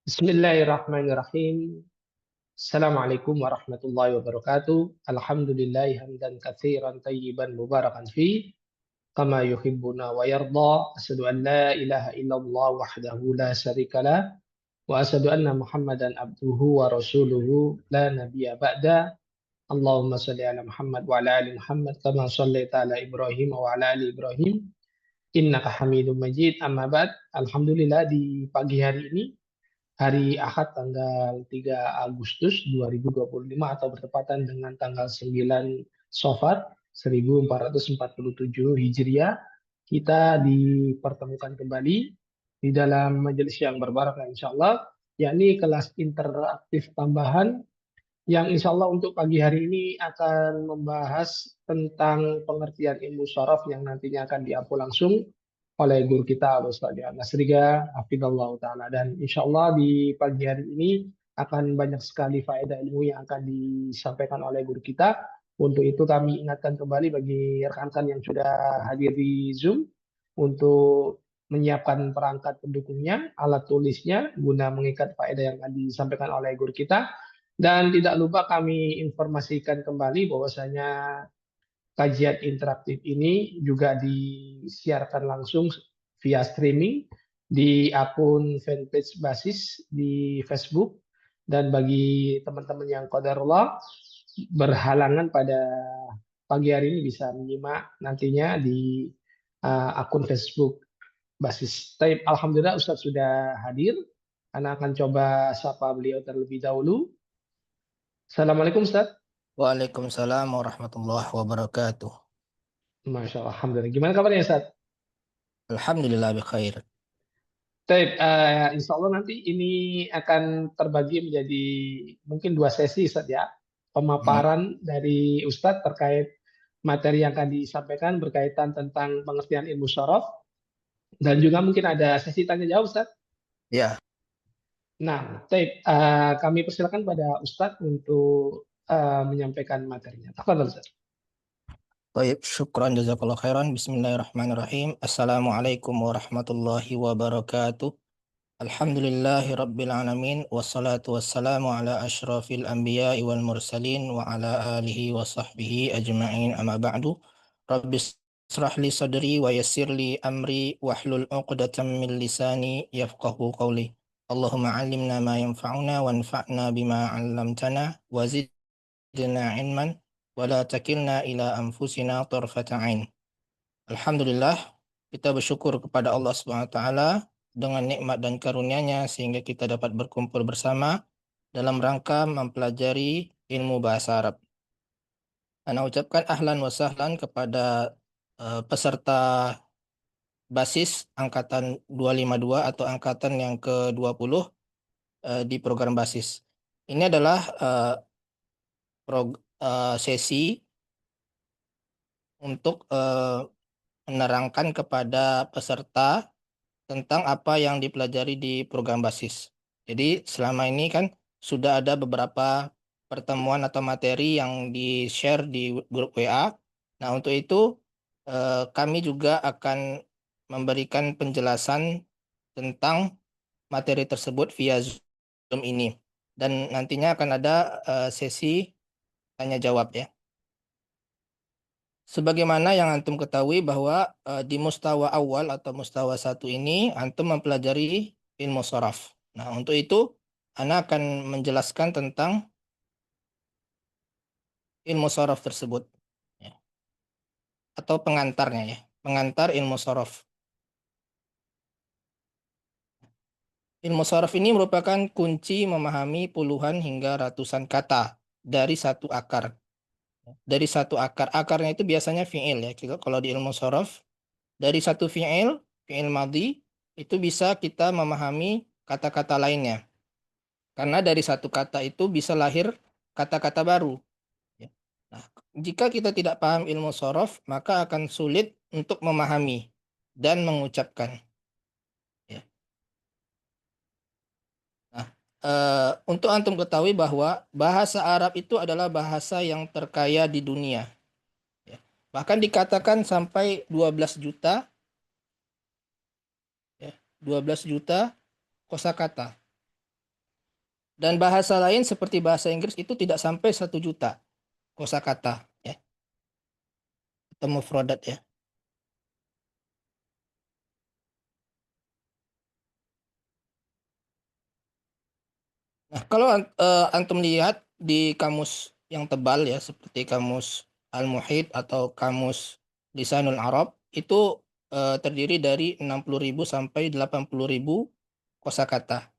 Bismillahirrahmanirrahim. Assalamualaikum warahmatullahi wabarakatuh. Alhamdulillahi hamdan katsiran tayyiban mubarakan fi kama yuhibbuna wa yarda. Asyhadu an la ilaha illallah wahdahu la syarikalah wa asyhadu anna Muhammadan abduhu wa rasuluhu la nabiyya ba'da. Allahumma shalli ala Muhammad wa ala ali Muhammad kama shallaita ala Ibrahim wa ala ali Ibrahim innaka Hamidum Majid. Amma ba'd. Alhamdulillah di pagi hari ini hari Ahad tanggal 3 Agustus 2025 atau bertepatan dengan tanggal 9 Safar 1447 Hijriah, kita dipertemukan kembali di dalam majelis yang berbarakah insya Allah, yakni kelas interaktif tambahan yang insya Allah untuk pagi hari ini akan membahas tentang pengertian ilmu syaraf yang nantinya akan diampu langsung oleh guru kita Ustaz Dian Nasriga hafizallahu taala, dan insya Allah di pagi hari ini akan banyak sekali faedah ilmu yang akan disampaikan oleh guru kita. Untuk itu kami ingatkan kembali bagi rekan-rekan yang sudah hadir di Zoom untuk menyiapkan perangkat pendukungnya, alat tulisnya guna mengikat faedah yang akan disampaikan oleh guru kita. Dan tidak lupa kami informasikan kembali bahwasanya kajian interaktif ini juga disiarkan langsung via streaming di akun fanpage Basis di Facebook. Dan bagi teman-teman yang qadarullah berhalangan pada pagi hari ini bisa menyimak nantinya di akun Facebook Basis. Taib, alhamdulillah Ustadz sudah hadir. Anda akan coba sapa beliau terlebih dahulu. Assalamualaikum Ustadz. Waalaikumsalam warahmatullahi wabarakatuh. Masya Allah, alhamdulillah. Gimana kabarnya Ustadz? Alhamdulillah bikhair. Taib, insya Allah nanti ini akan terbagi menjadi mungkin 2 sesi Ustadz ya. Pemaparan dari Ustadz terkait materi yang akan disampaikan berkaitan tentang pengertian ilmu syaraf. Dan juga mungkin ada sesi tanya jawab Ustadz. Ya, Nah, Taib, kami persilakan pada Ustadz untuk menyampaikan materinya. Tafadhol Ustadz. baik, syukran jazakallah khairan. Bismillahirrahmanirrahim. Assalamualaikum warahmatullahi wabarakatuh. Alhamdulillahi rabbil alamin. Wassalatu wassalamu ala ashrafil anbiya'i wal mursalin wa ala alihi wa sahbihi ajma'in amma ba'du. Rabbi israh li sadri wa yassir li amri wahlul 'uqdatam min lisani yafqahu qawli. Allahumma 'allimna ma yanfa'una wanfa'na bima 'allamtana wa zidna 'ilman wa la takilna ila anfusina tarfata 'ain. Alhamdulillah, kita bersyukur kepada Allah Subhanahu wa taala dengan nikmat dan karunia-Nya sehingga kita dapat berkumpul bersama dalam rangka mempelajari ilmu bahasa Arab. Ana ucapkan ahlan wa sahlan kepada peserta basis angkatan 252 atau angkatan yang ke-20 di program basis. Ini adalah sesi untuk menerangkan kepada peserta tentang apa yang dipelajari di program basis. Jadi selama ini kan sudah ada beberapa pertemuan atau materi yang di-share di grup WA. Nah, untuk itu kami juga akan memberikan penjelasan tentang materi tersebut via Zoom ini. Dan nantinya akan ada sesi tanya jawab ya. Sebagaimana yang antum ketahui bahwa di mustawa awal atau mustawa 1 ini antum mempelajari ilmu sharaf. Nah, untuk itu ana akan menjelaskan tentang ilmu sharaf tersebut ya. Atau pengantarnya ya, pengantar ilmu sharaf. Ilmu sharaf ini merupakan kunci memahami puluhan hingga ratusan kata dari satu akar. Dari satu akar. Akarnya itu biasanya fi'il ya. Kalau di ilmu sharaf, dari satu fi'il madhi, itu bisa kita memahami kata-kata lainnya. Karena dari satu kata itu bisa lahir kata-kata baru. Ya. Nah, jika kita tidak paham ilmu sharaf, maka akan sulit untuk memahami dan mengucapkan. Ya. Nah, untuk antum ketahui bahwa bahasa Arab itu adalah bahasa yang terkaya di dunia. Ya. Bahkan dikatakan sampai 12 juta 12 juta kosakata. Dan bahasa lain seperti bahasa Inggris itu tidak sampai 1 juta kosakata ya, atau mufradat ya. Nah, kalau antum lihat di kamus yang tebal ya, seperti kamus Al-Muhit atau kamus Lisanul Arab, itu terdiri dari 60.000 sampai 80.000 kosakata.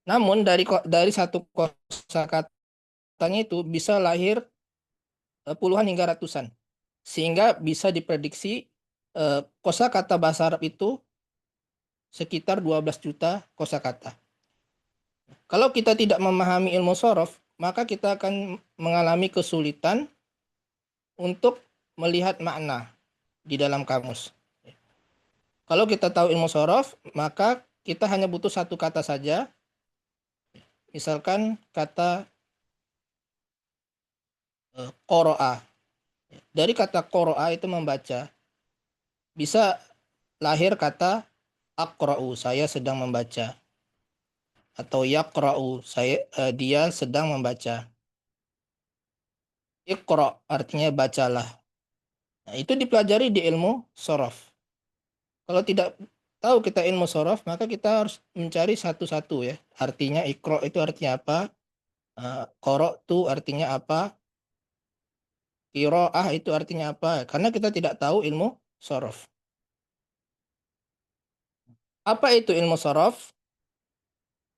Namun dari satu kosakatanya itu bisa lahir puluhan hingga ratusan. Sehingga bisa diprediksi kosakata bahasa Arab itu sekitar 12 juta kosakata. Kalau kita tidak memahami ilmu sorof, maka kita akan mengalami kesulitan untuk melihat makna di dalam kamus. Kalau kita tahu ilmu sorof, maka kita hanya butuh satu kata saja. Misalkan kata qoro'a. Dari kata qoro'a itu membaca. Bisa lahir kata aqra'u, saya sedang membaca. Atau yaqra'u, dia sedang membaca. Iqra' artinya bacalah. Nah, itu dipelajari di ilmu sorof. Kalau tidak tahu kita ilmu sorof, maka kita harus mencari satu-satu ya. Artinya ikro itu artinya apa? Qara' itu artinya apa? Qiraah itu artinya apa? Karena kita tidak tahu ilmu sorof. Apa itu ilmu sorof?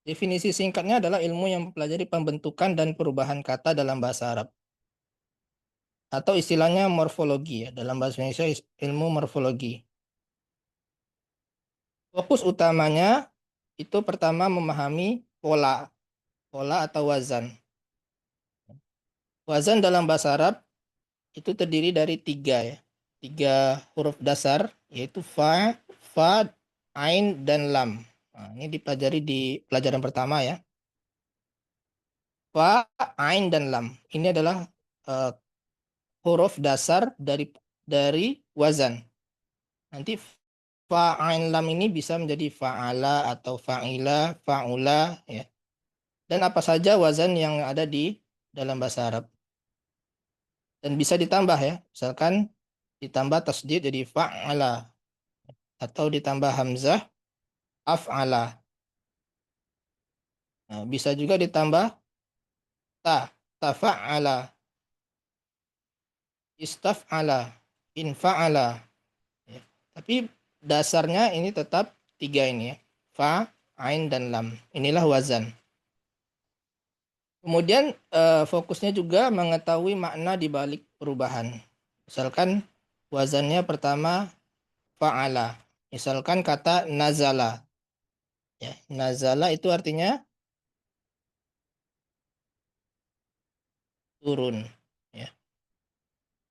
Definisi singkatnya adalah ilmu yang mempelajari pembentukan dan perubahan kata dalam bahasa Arab. Atau istilahnya morfologi ya. Dalam bahasa Indonesia ilmu morfologi. Fokus utamanya itu pertama memahami pola. Pola atau wazan. Wazan dalam bahasa Arab itu terdiri dari 3 ya. 3 huruf dasar yaitu fa, ain, dan lam. Nah, ini dipelajari di pelajaran pertama ya. Fa, ain, dan lam. Ini adalah uh, huruf dasar dari wazan. Nanti fa, ain, lam ini bisa menjadi fa'ala atau fa'ila, fa'ula ya. Dan apa saja wazan yang ada di dalam bahasa Arab. Dan bisa ditambah ya. Misalkan ditambah tasdid jadi fa'ala atau ditambah hamzah af'ala. Nah, bisa juga ditambah tafa'ala, istaf'ala, infa'ala. Ya. Tapi dasarnya ini tetap 3 ini ya. Fa, ain, dan lam. Inilah wazan. Kemudian fokusnya juga mengetahui makna di balik perubahan. Misalkan wazannya pertama fa'ala. Misalkan kata nazala. Ya, nazala itu artinya turun. Ya.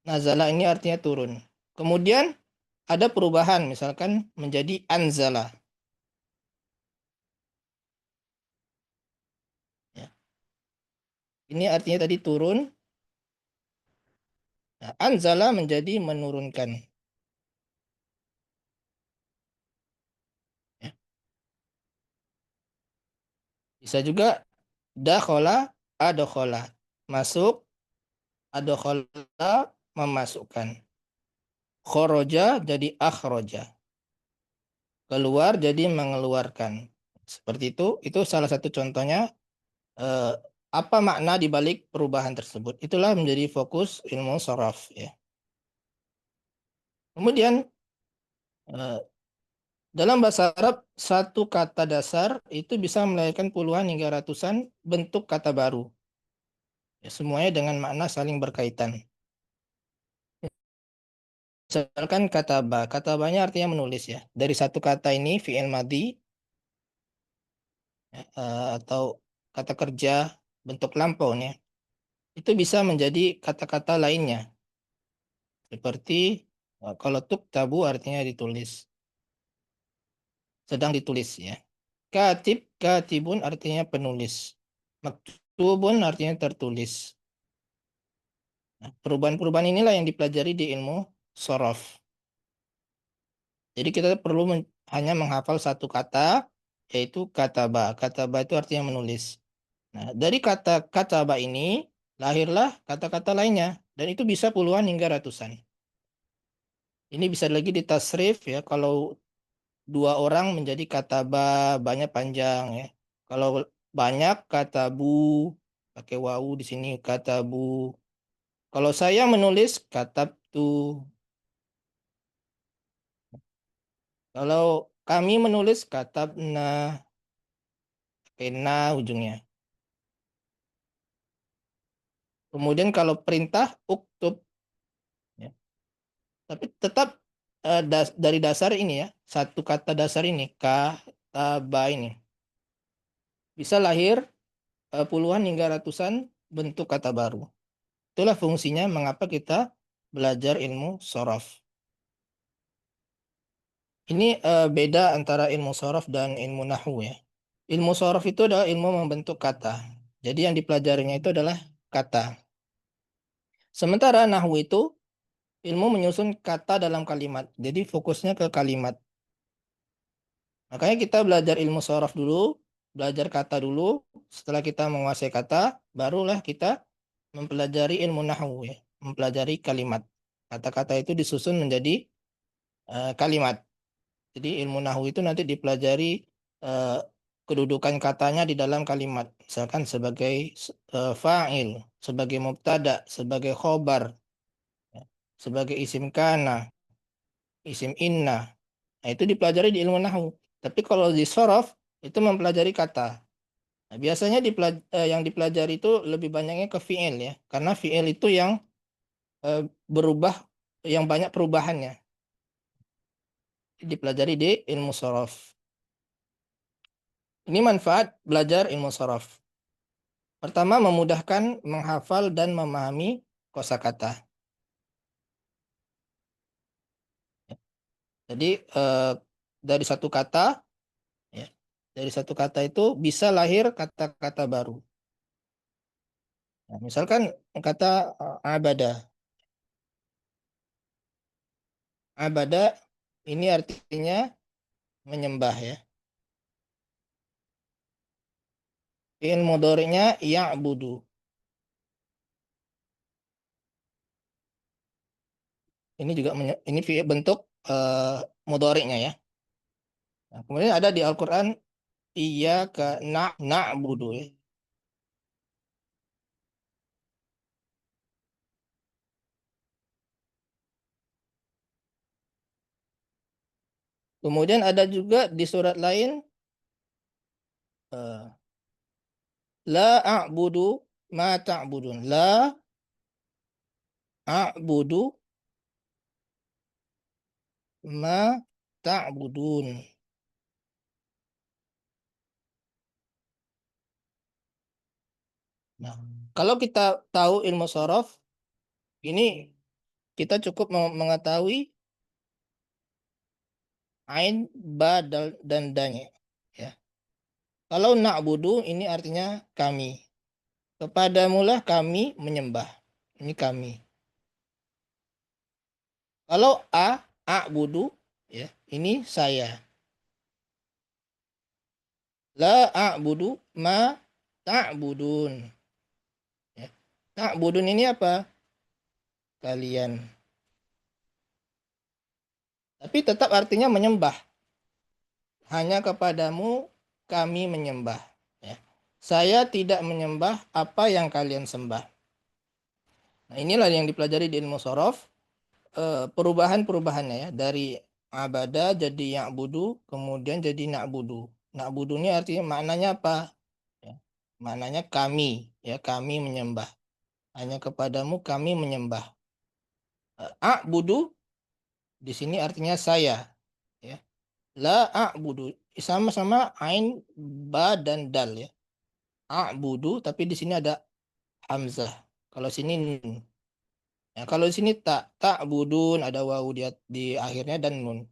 Nazala ini artinya turun. Kemudian ada perubahan, misalkan menjadi anzala. Ya. Ini artinya tadi turun. Nah, anzala menjadi menurunkan. Ya. Bisa juga dakhola, adokhola. Masuk, adokhola, memasukkan. Khoroja jadi akhroja. Keluar jadi mengeluarkan. Seperti itu salah satu contohnya eh, apa makna di balik perubahan tersebut. Itulah menjadi fokus ilmu sorof ya. Kemudian eh, dalam bahasa Arab satu kata dasar itu bisa melahirkan puluhan hingga ratusan bentuk kata baru. Ya, semuanya dengan makna saling berkaitan. Misalkan kataba. Katabanya artinya menulis ya. Dari satu kata ini fi'il madhi ya, atau kata kerja bentuk lampau ya. Itu bisa menjadi kata-kata lainnya. Seperti kalau tabu artinya ditulis. Sedang ditulis ya. Katibun artinya penulis. Maktubun artinya tertulis. Nah, perubahan-perubahan inilah yang dipelajari di ilmu sorof. Jadi kita perlu hanya menghafal satu kata, yaitu kataba. Kataba itu artinya menulis. Nah, dari kata kataba ini lahirlah kata-kata lainnya dan itu bisa puluhan hingga ratusan. Ini bisa lagi ditasrif ya kalau dua orang menjadi kataba banyak panjang ya. Kalau banyak katabu pakai wawu di sini katabu. Kalau saya menulis katabtu. Kalau kami menulis katabna pakai na ujungnya. Kemudian kalau perintah uktub ya. Tapi tetap dari dasar ini ya, satu kata dasar ini kataba ini bisa lahir puluhan hingga ratusan bentuk kata baru. Itulah fungsinya mengapa kita belajar ilmu sorof. Ini beda antara ilmu sorof dan ilmu nahwu ya. Ilmu sorof itu adalah ilmu membentuk kata. Jadi yang dipelajarinya itu adalah kata. Sementara nahwu itu ilmu menyusun kata dalam kalimat. Jadi fokusnya ke kalimat. Makanya kita belajar ilmu sorof dulu, belajar kata dulu. Setelah kita menguasai kata, barulah kita mempelajari ilmu nahwu ya, mempelajari kalimat. Kata-kata itu disusun menjadi kalimat. Jadi ilmu nahwu itu nanti dipelajari eh, kedudukan katanya di dalam kalimat. Misalkan sebagai fa'il, sebagai mubtada, sebagai khobar, ya, sebagai isim kana, isim inna. Nah, itu dipelajari di ilmu nahwu. Tapi kalau di sorof itu mempelajari kata. Nah, biasanya yang dipelajari itu lebih banyaknya ke fi'il ya. Karena fi'il itu yang berubah, yang banyak perubahannya. Dipelajari di ilmu sorof. Ini manfaat belajar ilmu sorof. Pertama, memudahkan menghafal dan memahami kosakata. Jadi dari satu kata, ya, dari satu kata itu bisa lahir kata-kata baru. Nah, misalkan kata abada. Abada ini artinya menyembah ya. Fi'il mudhari'nya ya'budu. Ini juga ini bentuk mudhari'nya ya. Nah, kemudian ada di Al-Qur'an iyyaka na'budu ya. Kemudian ada juga di surat lain eh, la a'budu ma ta'budun. La a'budu ma ta'budun. Nah, kalau kita tahu ilmu sorof, ini kita cukup mengetahui ain, ba, dan danya. Ya. Kalau na'budu ini artinya kami. Kepadamulah kami menyembah. Ini kami. Kalau a'budu, ya, ini saya. La a'budu ma ta'budun. Ya. Ta'budun ini apa? Kalian. Tapi tetap artinya menyembah. Hanya kepadamu kami menyembah. Ya. Saya tidak menyembah apa yang kalian sembah. Nah, inilah yang dipelajari di ilmu sorof. Perubahan-perubahannya ya. Dari abada jadi ya'budu, kemudian jadi na'budu. Na'budu ini artinya maknanya apa? Ya. Maknanya kami. Ya, kami menyembah. Hanya kepadamu kami menyembah. A'budu di sini artinya saya. Ya. La a'budu. Sama-sama ain, ba, dan dal ya. A'budu, tapi di sini ada hamzah. Kalau sini nun. Ya, kalau di sini tak budun ada wawu di akhirnya dan nun.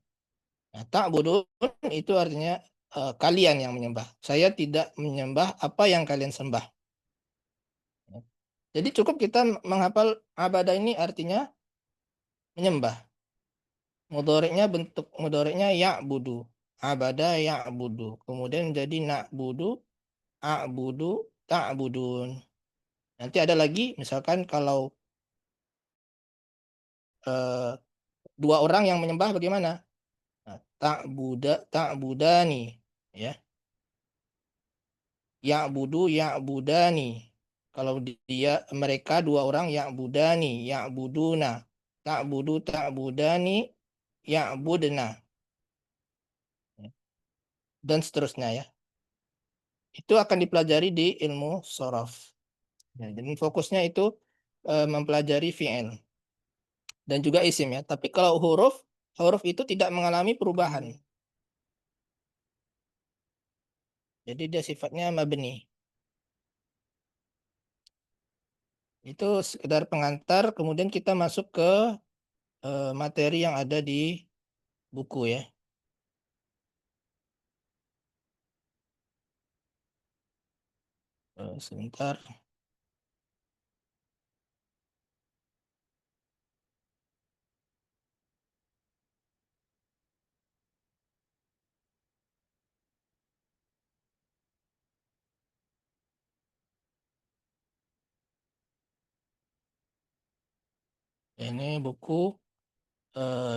Nah, tak budun itu artinya kalian yang menyembah. Saya tidak menyembah apa yang kalian sembah. Ya. Jadi cukup kita menghafal abadah ini artinya menyembah. Mudhari'nya bentuk mudhari'nya ya'budu. Abada ya'budu. Kemudian jadi na'budu, a'budu, ta'budun. Nanti ada lagi, misalkan kalau eh, dua orang yang menyembah bagaimana? Nah, ta'budani, ya. Ya'budani. Kalau dia mereka dua orang ya'budani, ya'buduna. Ta'budani, ya'budna. Dan seterusnya ya. Itu akan dipelajari di ilmu sorof. Ya, jadi fokusnya itu mempelajari fi'il dan juga isim ya. Tapi kalau huruf, huruf itu tidak mengalami perubahan. Jadi dia sifatnya mabni. Itu sekedar pengantar, kemudian kita masuk ke materi yang ada di buku ya. Sebentar. Ini buku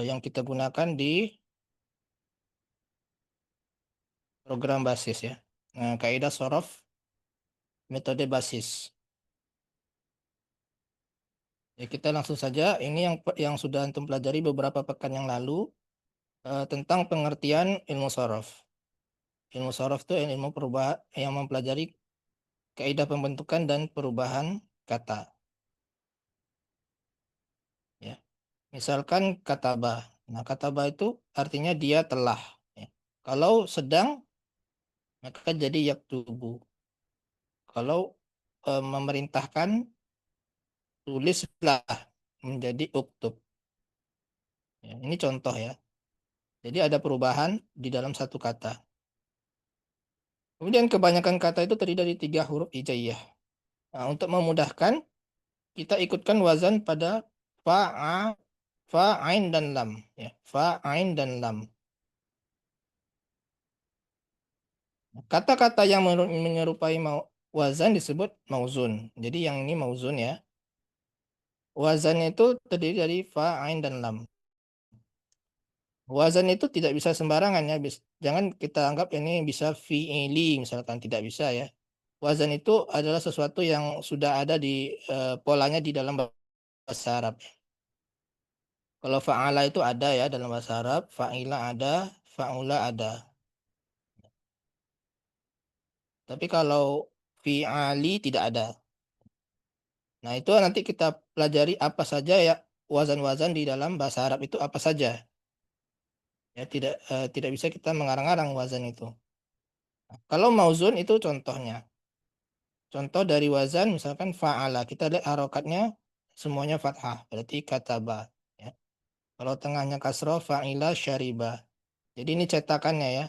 yang kita gunakan di program basis ya. Nah, kaidah sorof metode basis. Ya, kita langsung saja. Ini yang sudah antum pelajari beberapa pekan yang lalu tentang pengertian ilmu sorof. Ilmu sorof itu ilmu perubahan yang mempelajari kaidah pembentukan dan perubahan kata. Ya, misalkan kataba. Nah, kataba itu artinya dia telah. Ya. Kalau sedang maka jadi yaktubu. Kalau memerintahkan tulislah menjadi uktub. Ya, ini contoh ya. Jadi ada perubahan di dalam satu kata. Kemudian kebanyakan kata itu terdiri dari 3 huruf hijaiyah. Nah, untuk memudahkan, kita ikutkan wazan pada fa'a, fa, ain, dan lam. Ya, fa, ain, dan lam. Kata-kata yang menyerupai wazan disebut mauzun. Jadi yang ini mauzun ya. Wazannya itu terdiri dari fa, ain, dan lam. Wazan itu tidak bisa sembarangan ya. Jangan kita anggap ini bisa fi'ili misalkan, tidak bisa ya. Wazan itu adalah sesuatu yang sudah ada di polanya di dalam bahasa Arab. Kalau fa'ala itu ada ya dalam bahasa Arab, fa'ila ada, fa'ula ada. Tapi kalau fi'ali tidak ada. Nah, itu nanti kita pelajari apa saja ya wazan-wazan di dalam bahasa Arab itu apa saja. Ya, tidak bisa kita mengarang-arang wazan itu. Nah, kalau mauzun itu contohnya. Contoh dari wazan misalkan fa'ala. Kita lihat harokatnya semuanya fathah. Berarti kataba. Ya. Kalau tengahnya kasroh fa'ila syariba. Jadi ini cetakannya ya.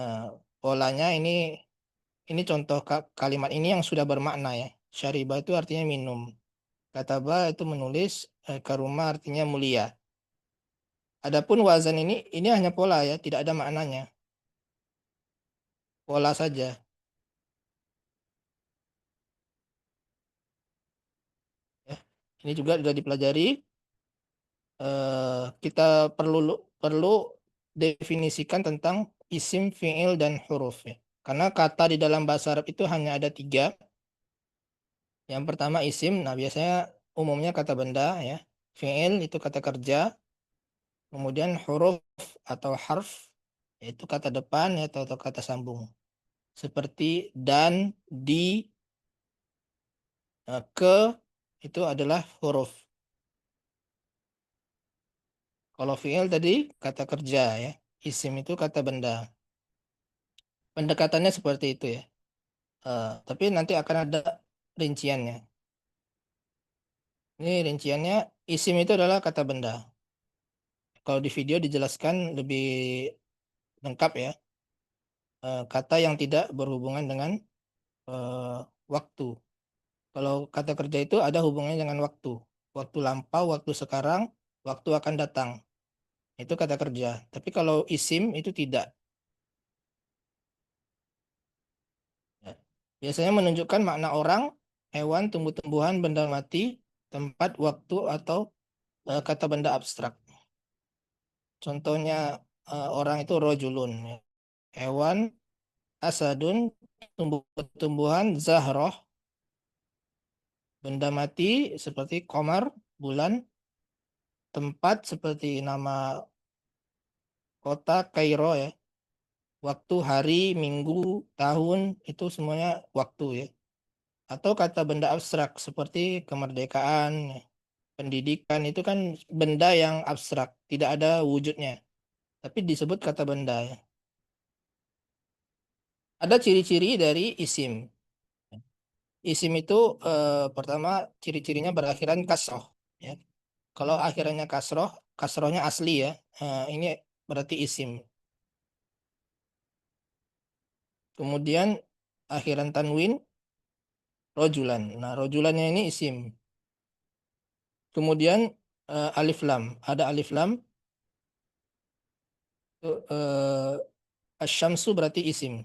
Eh, polanya ini contoh kalimat ini yang sudah bermakna ya. Syariba itu artinya minum. Kataba itu menulis. Karuma artinya mulia. Adapun wazan ini hanya pola ya, tidak ada maknanya. Pola saja. Ya. Ini juga sudah dipelajari. Kita perlu definisikan tentang isim, fiil, dan huruf ya. Karena kata di dalam bahasa Arab itu hanya ada 3. Yang pertama isim, nah biasanya umumnya kata benda ya. Fiil itu kata kerja. Kemudian huruf atau harf, yaitu kata depan ya, atau kata sambung. Seperti dan, di, ke, itu adalah huruf. Kalau fiil tadi kata kerja ya. Isim itu kata benda. Pendekatannya seperti itu ya. Tapi nanti akan ada rinciannya. Ini rinciannya, isim itu adalah kata benda. Kalau di video dijelaskan lebih lengkap ya. Kata yang tidak berhubungan dengan eh, waktu. Kalau kata kerja itu ada hubungannya dengan waktu. Waktu lampau, waktu sekarang, waktu akan datang. Itu kata kerja. Tapi kalau isim itu tidak. Ya. Biasanya menunjukkan makna orang, hewan, tumbuh-tumbuhan, benda mati, tempat, waktu, atau kata benda abstrak. Contohnya orang itu rojulun, ya. Hewan asadun, tumbuh-tumbuhan zahroh, benda mati seperti komar, bulan, tempat seperti nama kota Kairo, ya. Waktu, hari, minggu, tahun, itu semuanya waktu, ya. Atau kata benda abstrak seperti kemerdekaan, ya. Pendidikan itu kan benda yang abstrak, tidak ada wujudnya, tapi disebut kata benda, ya. Ada ciri-ciri dari isim. Isim itu pertama ciri-cirinya berakhiran kasroh, ya. Kalau akhirannya kasroh, kasrohnya asli, ya. Ini berarti isim. Kemudian akhiran tanwin rojulan. Nah, rojulannya ini isim. Kemudian alif lam. Ada alif lam. Asyamsu berarti isim.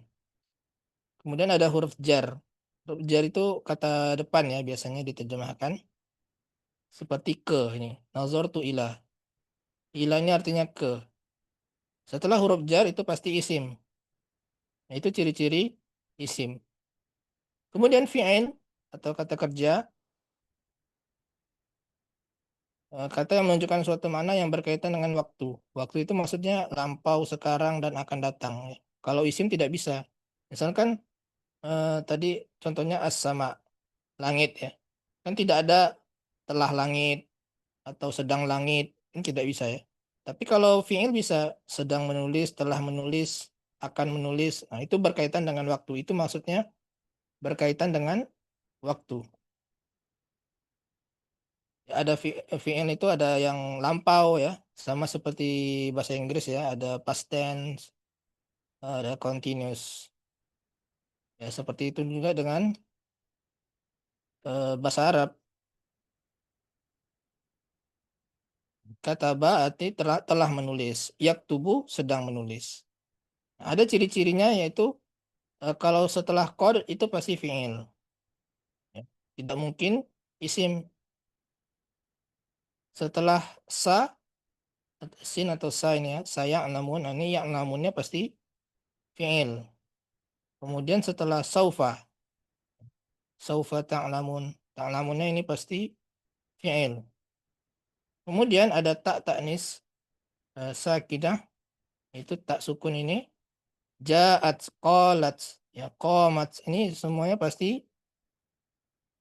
Kemudian ada huruf jar. Huruf jar itu kata depan, ya, biasanya diterjemahkan seperti ke ini. Nazartu ilah. Ilah ini artinya ke. Setelah huruf jar itu pasti isim. Nah, itu ciri-ciri isim. Kemudian fi'il atau kata kerja, kata yang menunjukkan suatu makna yang berkaitan dengan waktu. Waktu itu maksudnya lampau, sekarang, dan akan datang, ya. Kalau isim tidak bisa. Misalkan tadi contohnya as-sama, langit, ya. Kan tidak ada telah langit atau sedang langit, ini tidak bisa, ya. Tapi kalau fi'il bisa, sedang menulis, telah menulis, akan menulis. Nah, itu berkaitan dengan waktu. Itu maksudnya berkaitan dengan waktu. Ada VN itu ada yang lampau, ya, sama seperti bahasa Inggris, ya, ada past tense, ada continuous. Ya, seperti itu juga dengan bahasa Arab. Kataba arti telah menulis, yaktubu sedang menulis. Nah, ada ciri-cirinya yaitu kalau setelah qad itu pasti fi'il, ya. Tidak mungkin isim. Setelah sa, sin atau sa ini, ya, saya namun, ini yang namunnya pasti fi'il. Kemudian setelah saufa, saufa ta'lamun. Ta'lamunnya ini pasti fi'il. Kemudian ada tak taknis sakinah, itu tak sukun ini. Ja'at, qalat, ya, qamat, ini semuanya pasti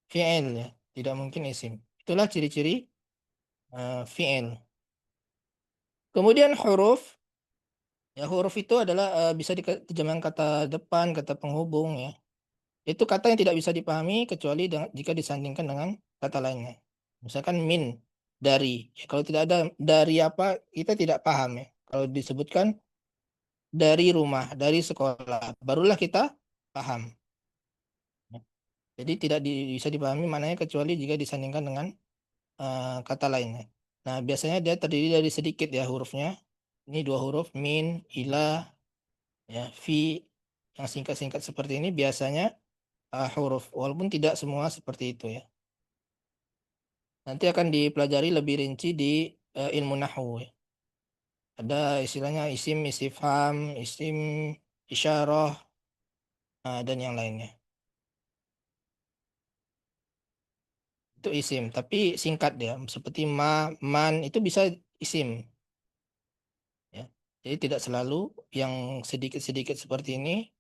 fi'il, ya. Tidak mungkin isim. Itulah ciri-ciri fi'il. Kemudian huruf, ya, huruf itu adalah bisa diterjemahkan kata depan, kata penghubung, ya. Itu kata yang tidak bisa dipahami kecuali jika disandingkan dengan kata lainnya. Misalkan min, dari. Ya, kalau tidak ada dari apa, kita tidak paham, ya. Kalau disebutkan dari rumah, dari sekolah, barulah kita paham. Ya. Jadi tidak bisa dipahami maknanya kecuali jika disandingkan dengan kata lainnya. Nah, biasanya dia terdiri dari sedikit, ya, hurufnya. Ini dua huruf, min, ilah, ya, fi. Yang singkat-singkat seperti ini biasanya huruf, walaupun tidak semua seperti itu, ya. Nanti akan dipelajari lebih rinci di ilmu nahwu, ya. Ada istilahnya isim istifham, isim isyarah, dan yang lainnya. Itu isim, tapi singkat, ya. Seperti ma, man, itu bisa isim, ya. Jadi tidak selalu yang sedikit-sedikit seperti ini,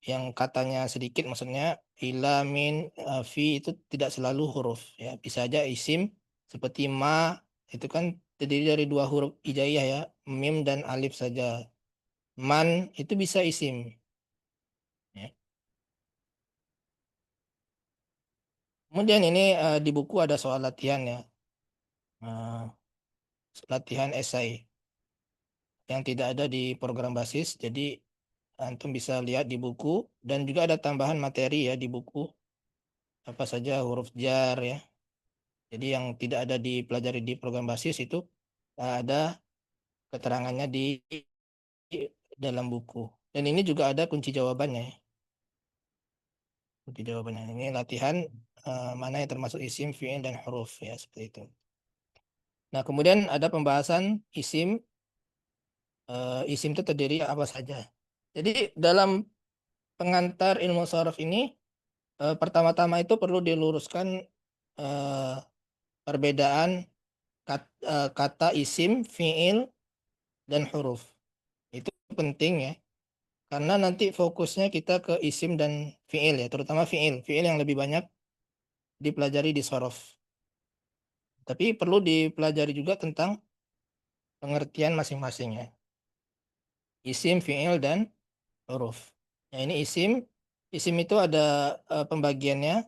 yang katanya sedikit maksudnya ila, min, fi, itu tidak selalu huruf, ya. Bisa aja isim seperti ma, itu kan terdiri dari dua huruf hijaiyah, ya, mim dan alif saja. Man itu bisa isim, ya. Kemudian ini di buku ada soal latihan, ya. Eh, Latihan esai yang tidak ada di program basis. Jadi antum bisa lihat di buku, dan juga ada tambahan materi, ya, di buku. Apa saja huruf jar, ya. Jadi yang tidak ada dipelajari di program basis itu ada keterangannya di dalam buku. Dan ini juga ada kunci jawabannya, ya. Itu jawabannya. Ini latihan mana yang termasuk isim, fi'il, dan huruf ya seperti itu. Nah, kemudian ada pembahasan isim. Isim itu terdiri apa saja. Jadi dalam pengantar ilmu sorof ini pertama-tama itu perlu diluruskan eh, perbedaan kata isim, fi'il, dan huruf. Itu penting ya. Karena nanti fokusnya kita ke isim dan fi'il ya, terutama fi'il. Fi'il yang lebih banyak dipelajari di sorof. Tapi perlu dipelajari juga tentang pengertian masing-masingnya. Isim, fi'il, dan huruf. Nah, ini isim. Isim itu ada pembagiannya,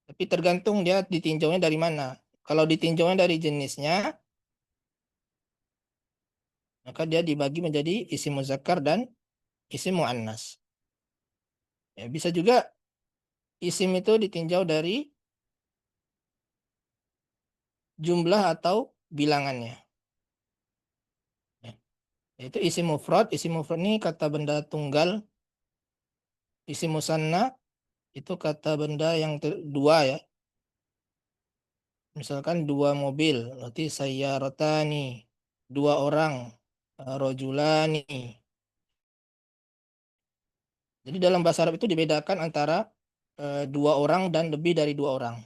tapi tergantung dia ditinjaunya dari mana. Kalau ditinjaunya dari jenisnya, maka dia dibagi menjadi isim muzakkar dan isim muannas. Ya, bisa juga isim itu ditinjau dari jumlah atau bilangannya. Ya, yaitu isim mufrad. Isim mufrad ini kata benda tunggal. Isim musanna itu kata benda yang dua ya. Misalkan dua mobil, berarti sayyarotani, dua orang, rojulani. Jadi dalam bahasa Arab itu dibedakan antara dua orang dan lebih dari dua orang.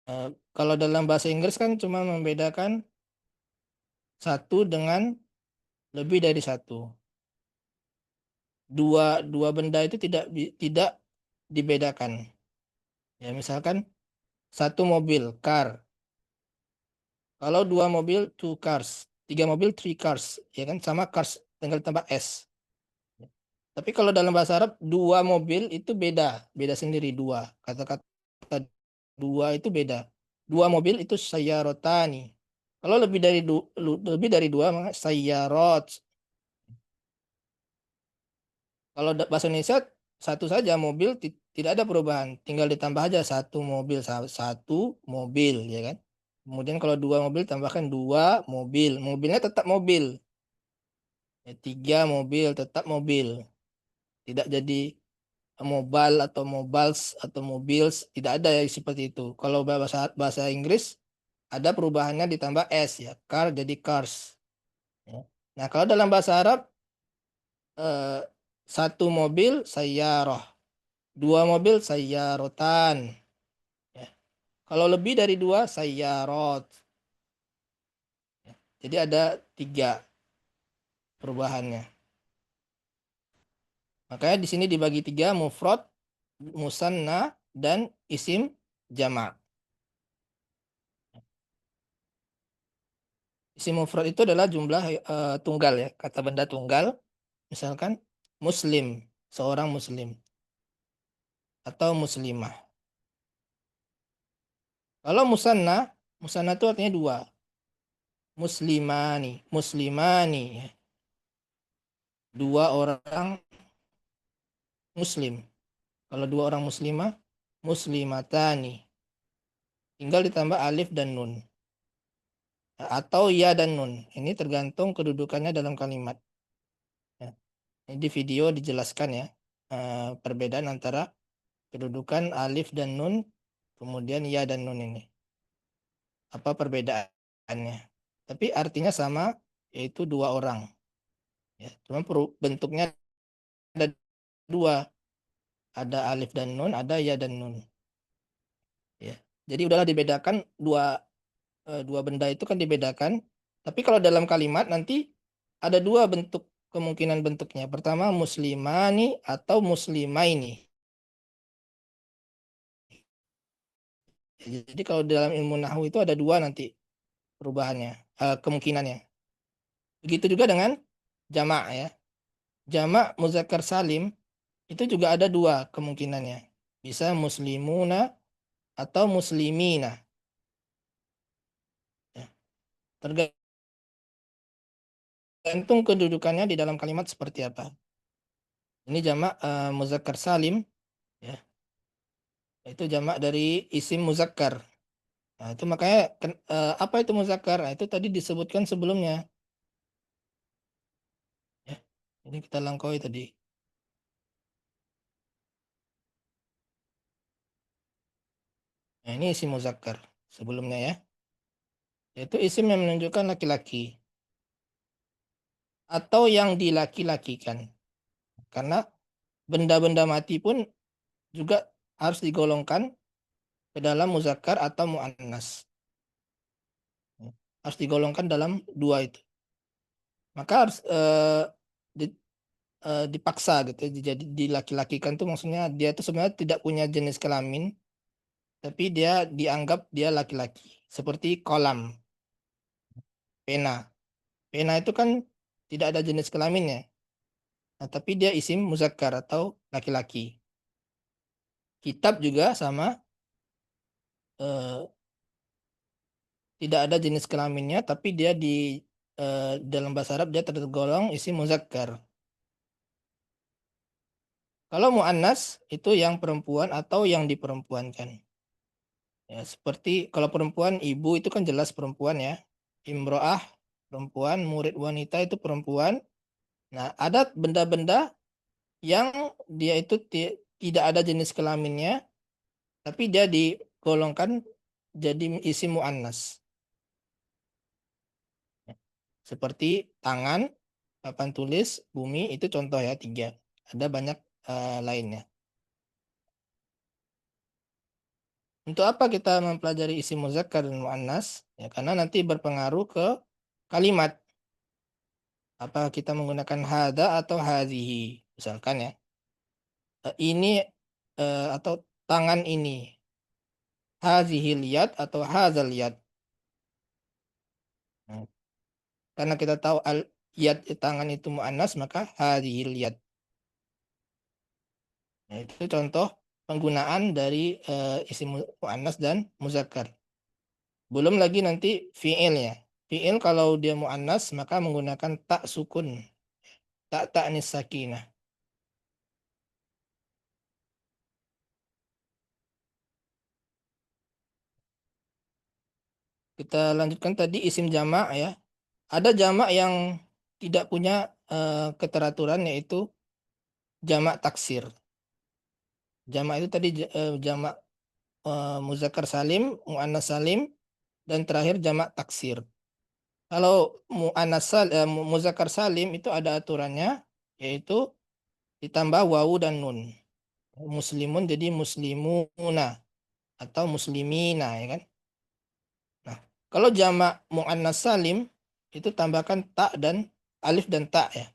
Eh, Kalau dalam bahasa Inggris kan cuma membedakan satu dengan lebih dari satu. Dua benda itu tidak dibedakan. Ya misalkan satu mobil, car. Kalau dua mobil, two cars. Tiga mobil, three cars. Ya kan sama cars tinggal tambah s. Tapi kalau dalam bahasa Arab dua mobil itu beda sendiri dua. Kata-kata dua itu beda. Dua mobil itu sayyarotani. Kalau lebih dari dua maka sayyarot. Kalau bahasa Indonesia satu saja mobil tidak ada perubahan, tinggal ditambah aja satu mobil satu mobil ya kan. Kemudian kalau dua mobil tambahkan dua mobil, mobilnya tetap mobil. Ya, tiga mobil tetap mobil, tidak jadi mobile atau mobiles atau mobiles, tidak ada ya seperti itu. Kalau bahasa bahasa Inggris ada perubahannya ditambah s ya, car jadi cars. Ya. Nah kalau dalam bahasa Arab eh, satu mobil sayyarah, dua mobil sayyarotan. Ya. Kalau lebih dari dua sayyarot. Ya. Jadi ada tiga perubahannya. Makanya di sini dibagi tiga, mufrad, musanna, dan isim jamak. Isim mufrad itu adalah jumlah tunggal ya, kata benda tunggal. Misalkan muslim, seorang muslim atau muslimah. Kalau musanna, musanna itu artinya dua. Muslimani, muslimani, ya. Dua orang muslim. Kalau dua orang muslimah, muslimatani. Tinggal ditambah alif dan nun. Atau ya dan nun. Ini tergantung kedudukannya dalam kalimat. Ya. Ini di video dijelaskan ya. Perbedaan antara kedudukan alif dan nun, kemudian ya dan nun ini. Apa perbedaannya? Tapi artinya sama, yaitu dua orang. Ya. Cuma bentuknya ada dua. Ada alif dan nun, ada ya dan nun. Ya. Jadi udahlah dibedakan dua benda itu kan dibedakan. Tapi kalau dalam kalimat nanti ada dua bentuk kemungkinan bentuknya. Pertama muslimani atau muslimaini. Jadi kalau dalam ilmu nahwu itu ada dua nanti perubahannya, kemungkinannya. Begitu juga dengan jamak ya. Jamak muzakkar salim itu juga ada dua kemungkinannya. Bisa muslimuna atau muslimina. Ya. Tergantung kedudukannya di dalam kalimat seperti apa. Ini jamak muzakkar salim, ya. Itu jamak dari isim muzakkar. Nah, itu makanya apa itu muzakkar? Nah, itu tadi disebutkan sebelumnya. Ya. Ini kita langkaui tadi. Nah, ini isim muzakkar sebelumnya ya. Yaitu isim yang menunjukkan laki-laki atau yang dilaki-lakikan. Karena benda-benda mati pun juga harus digolongkan ke dalam muzakkar atau muannas. Harus digolongkan dalam dua itu. Maka harus di- dipaksa gitu ya. Jadi dilaki-lakikan tuh maksudnya dia tuh sebenarnya tidak punya jenis kelamin, tapi dia dianggap dia laki-laki. Seperti kolam, pena. Pena itu kan tidak ada jenis kelaminnya. Nah, tapi dia isim muzakkar atau laki-laki. Kitab juga sama, eh, tidak ada jenis kelaminnya, tapi dia dalam bahasa Arab dia tergolong isim muzakkar. Kalau muannas itu yang perempuan atau yang diperempuankan. Ya, seperti kalau perempuan ibu itu kan jelas perempuan ya. Imro'ah perempuan, murid wanita itu perempuan. Nah, ada benda-benda yang dia itu tidak ada jenis kelaminnya, tapi dia digolongkan jadi isim muannas. Seperti tangan, papan tulis, bumi itu contoh ya tiga. Ada banyak lainnya. Untuk apa kita mempelajari isim muzakkar dan muannas? Ya, karena nanti berpengaruh ke kalimat. Apa kita menggunakan hada atau hadhihi, misalkan ya. Ini atau tangan ini. Hadhil yad atau hadzal yad. Nah, karena kita tahu al yad tangan itu muannas maka hadhil yad. Nah, itu contoh penggunaan dari isim muannas dan muzakkar. Belum lagi nanti fi'ilnya. Fi'il kalau dia muannas maka menggunakan tak sukun, tak ta'nis sakinah. Kita lanjutkan tadi isim jamak ya. Ada jamak yang tidak punya keteraturan yaitu jamak taksir. Jamak itu tadi jamak muzakkar salim, muannas salim, dan terakhir jamak taksir. Kalau muzakkar salim itu ada aturannya yaitu ditambah wawu dan nun. Muslimun jadi muslimuna atau muslimina ya kan. Nah, kalau jamak muannas salim itu tambahkan tak dan alif dan tak ya.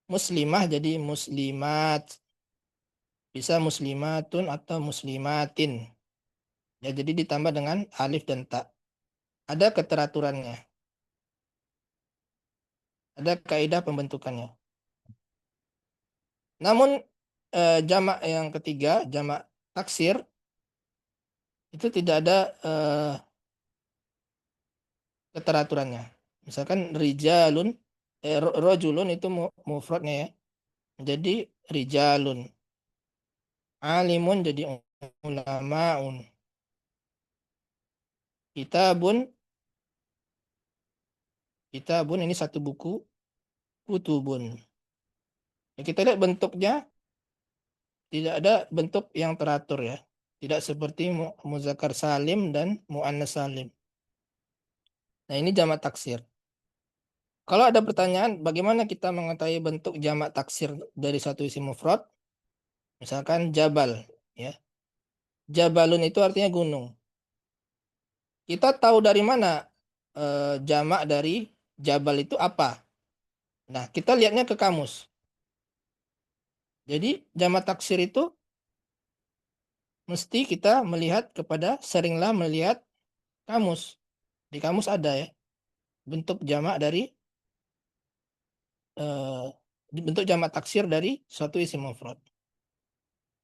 Muslimah jadi muslimat. Bisa muslimatun atau muslimatin. Ya, jadi ditambah dengan alif dan tak. Ada keteraturannya. Ada kaidah pembentukannya. Namun jamak yang ketiga, jamak taksir, itu tidak ada keteraturannya. Misalkan rijalun, rojulun itu mufradnya ya. Jadi rijalun. Alimun jadi ulamaun. Kitabun, kitabun ini satu buku, kutubun. Ya, kita lihat bentuknya tidak ada bentuk yang teratur ya. Tidak seperti muzakkar salim dan muannas salim. Nah, ini jamak taksir. Kalau ada pertanyaan, bagaimana kita mengetahui bentuk jamak taksir dari satu isim mufrad? Misalkan jabal, ya. Jabalun itu artinya gunung. Kita tahu dari mana jamak dari jabal itu apa? Nah, kita lihatnya ke kamus. Jadi, jamak taksir itu mesti kita melihat seringlah melihat kamus. Di kamus ada ya, bentuk jamak dari eh, bentuk jamak taksir dari suatu isim mufrad.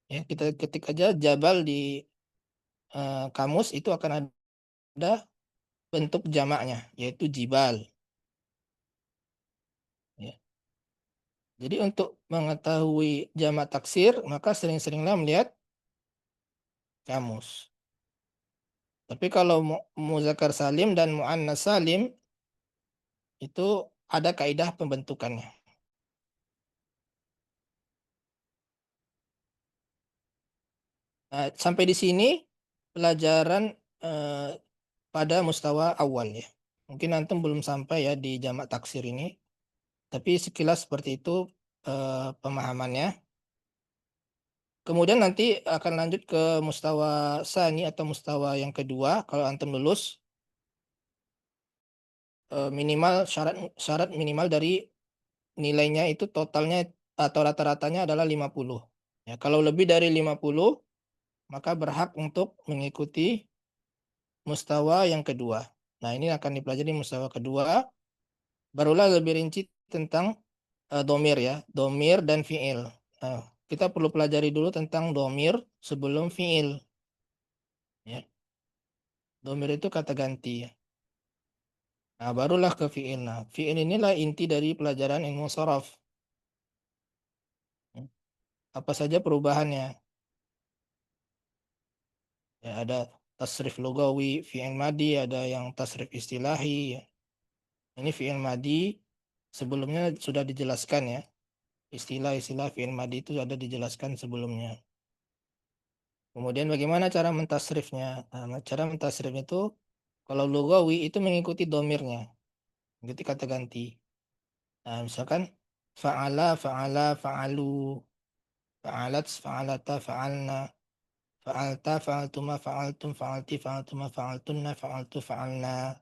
Ya, kita ketik aja jabal di kamus itu akan ada bentuk jamaknya yaitu jibal. Ya. Jadi untuk mengetahui jamak taksir maka sering-seringlah melihat kamus. Tapi kalau muzakkar salim dan muannas salim itu ada kaidah pembentukannya. Nah, sampai di sini pelajaran eh, pada mustawa awal ya. Mungkin antum belum sampai ya di jamak taksir ini, tapi sekilas seperti itu pemahamannya. Kemudian nanti akan lanjut ke mustawa sani atau mustawa yang kedua. Kalau antum lulus, minimal syarat syarat minimal dari nilainya itu totalnya atau rata-ratanya adalah 50. Ya, kalau lebih dari 50, maka berhak untuk mengikuti mustawa yang kedua. Nah, ini akan dipelajari mustawa kedua. Barulah lebih rinci tentang domir ya, domir dan fiil. Nah, kita perlu pelajari dulu tentang domir sebelum fiil. Ya, domir itu kata ganti ya. Nah, barulah ke fiil. Nah, fiil inilah inti dari pelajaran ilmu sorof. Ya, apa saja perubahannya? Ya, ada tasrif lugawi, fiil madi, ada yang tasrif istilahi. Ya. Ini fiil madi sebelumnya sudah dijelaskan ya. Istilah-istilah fiil madi itu ada dijelaskan sebelumnya. Kemudian bagaimana cara mentasrifnya? Nah, cara mentasrifnya itu kalau lugawi itu mengikuti domirnya, mengikuti kata ganti. Nah, misalkan fa'ala, fa'ala, fa'alu, fa'alat, fa'alata, fa'alna, fa'alta, fa'altuma, fa'altum, fa'alti, fa'altuma, fa'altunna, fa'altu, fa'alna.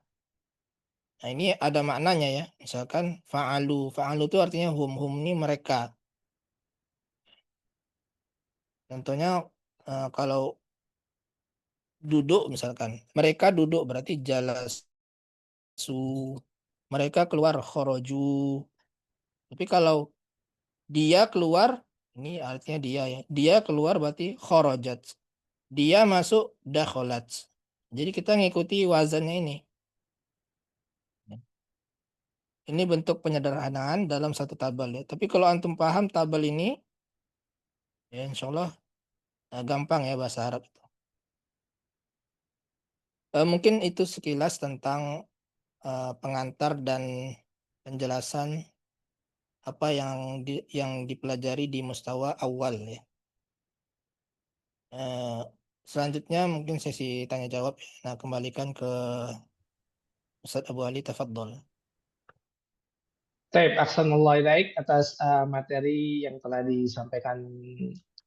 Nah, ini ada maknanya ya. Misalkan fa'alu, fa'alu itu artinya hum ini mereka. Contohnya kalau duduk misalkan, mereka duduk berarti jalasu, mereka keluar khoroju. Tapi kalau dia keluar, ini artinya dia ya. Dia keluar berarti khorojat. Dia masuk dakholat. Jadi kita ngikuti wazannya ini. Ini bentuk penyederhanaan dalam satu tabel ya. Tapi kalau antum paham tabel ini, ya insya Allah gampang ya bahasa Arab itu. Mungkin itu sekilas tentang pengantar dan penjelasan apa yang dipelajari di mustawa awal ya. Eh, Selanjutnya mungkin sesi tanya jawab. Nah, kembalikan ke Ustaz Abu Ali, tafadhol. Taib, ahsanallah ilaik atas materi yang telah disampaikan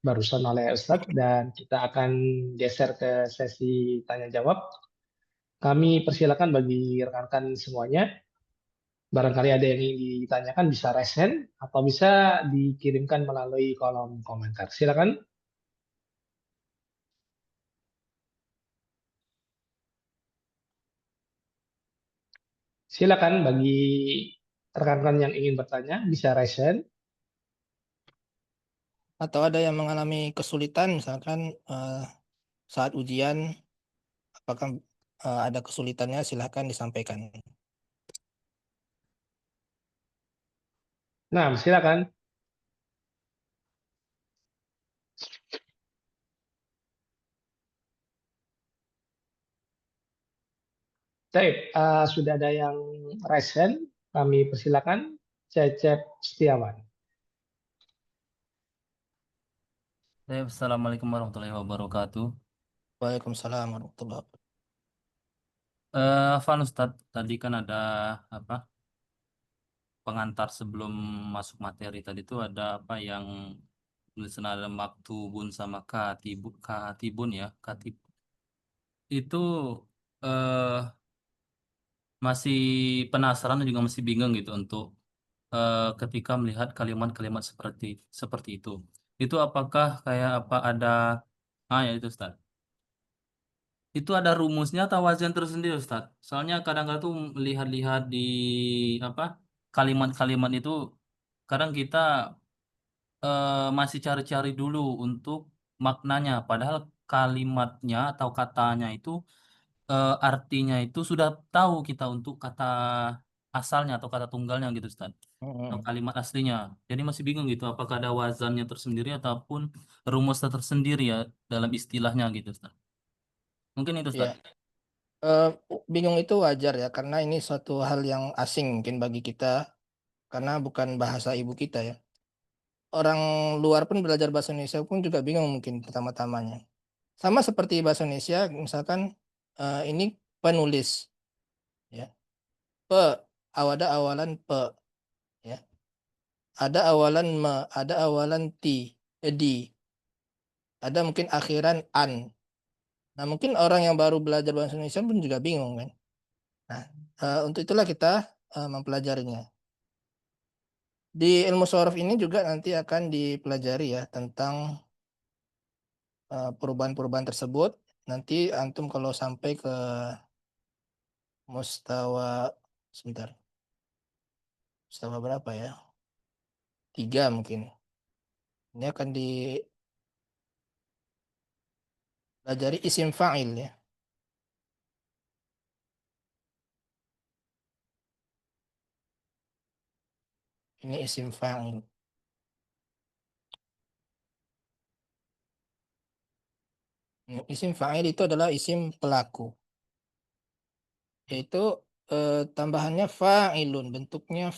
barusan oleh Ustadz dan kita akan geser ke sesi tanya jawab. Kami persilakan bagi rekan-rekan semuanya, barangkali ada yang ingin ditanyakan bisa resen atau bisa dikirimkan melalui kolom komentar. Silakan, silakan bagi rekan-rekan yang ingin bertanya bisa resen. Atau ada yang mengalami kesulitan misalkan saat ujian, apakah ada kesulitannya, silahkan disampaikan. Nah, silakan. Taib, sudah ada yang resen, kami persilakan. Cecep Setiawan. Assalamualaikum warahmatullahi wabarakatuh. Waalaikumsalam warahmatullahi wabarakatuh. Van Ustadz, tadi kan ada apa pengantar sebelum masuk materi tadi itu ada apa yang tulisan ada maktubun sama katibun ya katib itu eh masih penasaran dan juga masih bingung gitu untuk ketika melihat kalimat-kalimat seperti seperti itu. Itu apakah kayak apa ada ya itu Ustadz. Itu ada rumusnya atau wajan tersendiri, Ustaz? Soalnya kadang-kadang tuh melihat-lihat di apa kalimat-kalimat itu, kadang kita masih cari-cari dulu untuk maknanya. Padahal kalimatnya atau katanya itu artinya itu sudah tahu kita untuk kata asalnya atau kata tunggalnya gitu, Ustaz. Atau Mm-mm. kalimat aslinya. Jadi masih bingung gitu, apakah ada wazannya tersendiri ataupun rumusnya tersendiri ya dalam istilahnya gitu, Ustaz. Mungkin itu, Ya, Ustaz. eh, bingung itu wajar ya, karena ini suatu hal yang asing mungkin bagi kita, karena bukan bahasa ibu kita ya. Orang luar pun belajar bahasa Indonesia pun juga bingung mungkin pertama-tamanya. Sama seperti bahasa Indonesia, misalkan ini penulis, ya. Ada awalan pe, ya. Ada awalan me, ada awalan di, ada mungkin akhiran an. Nah, mungkin orang yang baru belajar bahasa Indonesia pun juga bingung kan. Nah, untuk itulah kita mempelajarinya. Di ilmu sorof ini juga nanti akan dipelajari ya tentang perubahan-perubahan tersebut. Nanti antum kalau sampai ke mustawa, sebentar, mustawa berapa ya? 3 mungkin. Ini akan dipelajari isim fa'il ya. Ini isim fa'il. Isim fa'il itu adalah isim pelaku. Yaitu tambahannya fa'ilun. Bentuknya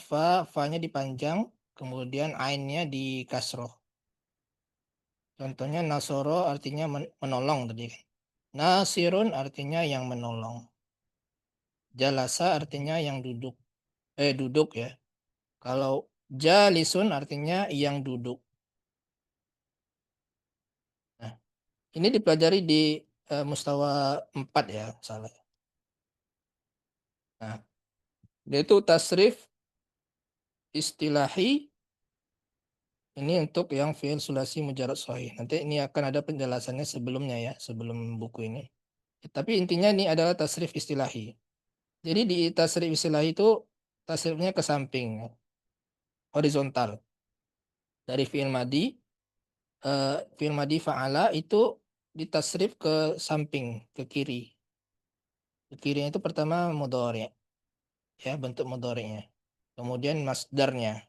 fa-nya dipanjang, kemudian ainnya di kasroh. Contohnya nasoro artinya menolong tadi kan. Nasirun artinya yang menolong. Jalasa artinya yang duduk. Duduk ya. Kalau jalisun artinya yang duduk. Nah, ini dipelajari di mustawa 4 ya, salah. Nah, yaitu tasrif istilahi ini untuk yang fi'il sulasi mujarad sahih. Nanti ini akan ada penjelasannya sebelumnya ya, sebelum buku ini. Tapi intinya ini adalah tasrif istilahi. Jadi di tasrif istilahi itu tasrifnya ke samping, horizontal. Dari fi'il madi fa'ala itu ditasrif ke samping, ke kiri. Ke kirinya itu pertama mudhari', ya, bentuk mudhari'nya. Kemudian masdarnya.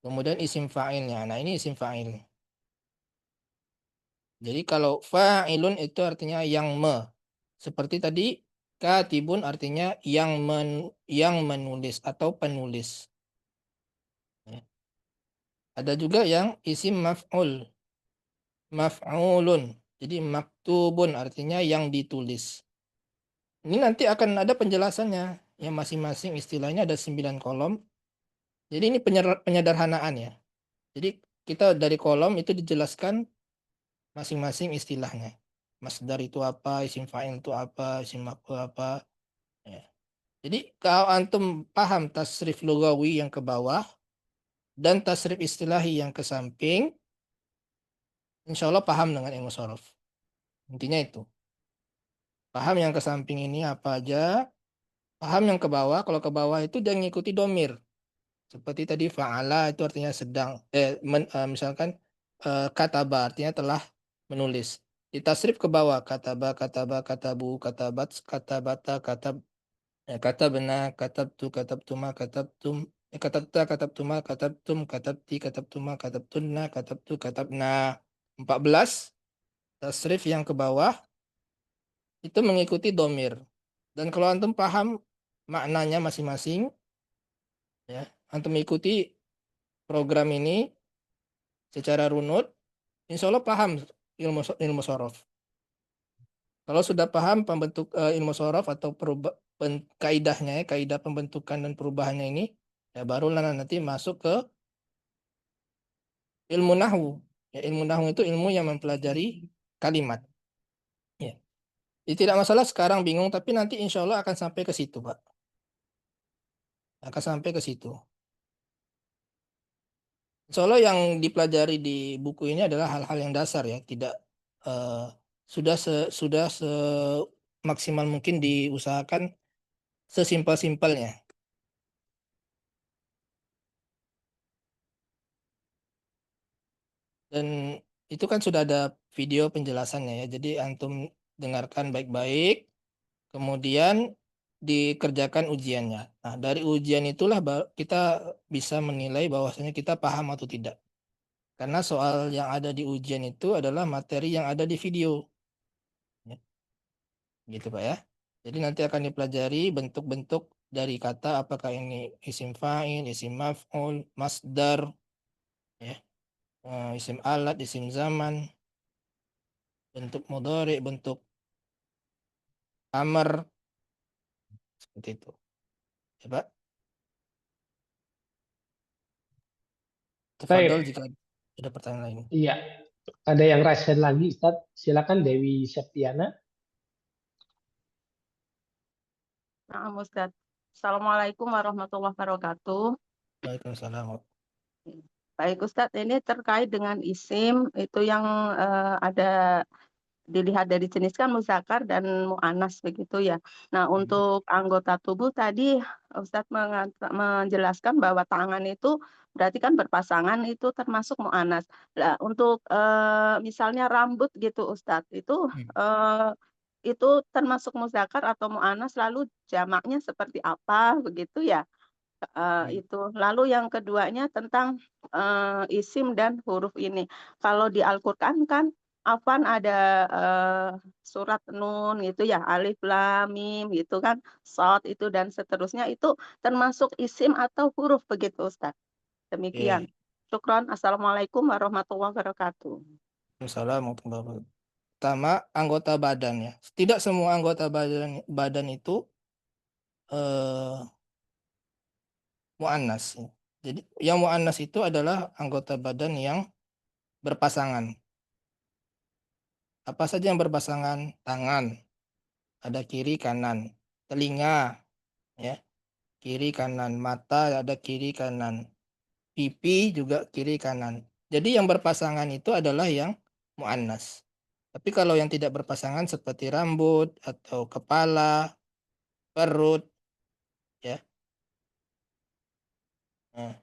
Kemudian isim fa'ilnya. Nah, ini isim fa'il. Jadi kalau fa'ilun itu artinya yang seperti tadi katibun artinya yang menulis atau penulis. Ya. Ada juga yang isim maf'ul. Maf'ulun. Jadi maktubun artinya yang ditulis. Ini nanti akan ada penjelasannya. Yang masing-masing istilahnya ada 9 kolom. Jadi ini penyederhanaan ya. Jadi kita dari kolom itu dijelaskan masing-masing istilahnya. Masdar itu apa, isim fa'il itu apa, isim maf'ul apa. Ya. Jadi kalau antum paham tasrif lugawi yang ke bawah dan tasrif istilahi yang ke samping, insya Allah paham dengan ilmu sorof. Intinya itu. Paham yang ke samping ini apa aja, paham yang ke bawah. Kalau ke bawah itu jangan ngikuti domir. Seperti tadi fa'ala itu artinya sedang. Misalkan kataba artinya telah menulis. Ditasrif ke bawah. Kataba, kataba, katabu, katabat, katabata, katabna, katabtu, katabtuma, katabtum. Katabta, katabtuma, katabtum, katabti, katabtuma, katabtunna, katabtu, katabna. 14. Tasrif yang ke bawah itu mengikuti domir. Dan kalau antum paham maknanya masing-masing, ya, antum ikuti program ini secara runut, insya Allah paham ilmu sorof. Kalau sudah paham pembentuk ilmu sorof atau kaidahnya, ya, kaidah pembentukan dan perubahannya ini, ya barulah nanti masuk ke ilmu nahwu. Ya, ilmu nahwu itu ilmu yang mempelajari kalimat. Ya. Jadi tidak masalah sekarang bingung, tapi nanti insya Allah akan sampai ke situ, Pak. Akan sampai ke situ. Insya Allah yang dipelajari di buku ini adalah hal-hal yang dasar ya, tidak sudah semaksimal mungkin diusahakan sesimpel-simpelnya. Dan itu kan sudah ada video penjelasannya ya. Jadi antum dengarkan baik-baik, kemudian dikerjakan ujiannya. Nah, dari ujian itulah kita bisa menilai bahwasanya kita paham atau tidak. Karena soal yang ada di ujian itu adalah materi yang ada di video. Ya, gitu Pak ya. Jadi nanti akan dipelajari bentuk-bentuk dari kata apakah ini isim fa'il, isim maf'ul, masdar, ya, isim alat, isim zaman. bentuk mudhari, bentuk amr, seperti itu. Ya, Pak. Tafadhol Baik, jika ada pertanyaan lain. iya. Ada yang raise hand lagi, Ustaz? Silakan Dewi Septiana. Nah, Ustaz. Assalamualaikum warahmatullahi wabarakatuh. Waalaikumsalam. Baik Ustaz, ini terkait dengan isim itu yang ada dilihat dari jenis kan muzakkar dan muannas begitu ya. Nah, untuk anggota tubuh tadi Ustadz menjelaskan bahwa tangan itu berarti kan berpasangan itu termasuk muannas. Nah, untuk misalnya rambut gitu Ustadz, itu termasuk muzakkar atau muannas, lalu jamaknya seperti apa begitu ya? Itu. Lalu yang keduanya tentang isim dan huruf ini. Kalau di Al-Qur'an kan Afwan ada surat Nun gitu ya, alif lam mim gitu kan, shad itu dan seterusnya itu termasuk isim atau huruf begitu Ustaz? Demikian. Oke. Syukron. Assalamualaikum warahmatullahi wabarakatuh. Waalaikumsalam warahmatullahi wabarakatuh. Pertama, anggota badan ya. Tidak semua anggota badan itu muannas. Ya. Jadi yang muannas itu adalah anggota badan yang berpasangan. Apa saja yang berpasangan? Tangan, ada kiri kanan, telinga, ya, kiri kanan, mata ada kiri kanan, pipi juga kiri kanan. Jadi yang berpasangan itu adalah yang muannas. Tapi kalau yang tidak berpasangan seperti rambut atau kepala, perut, ya,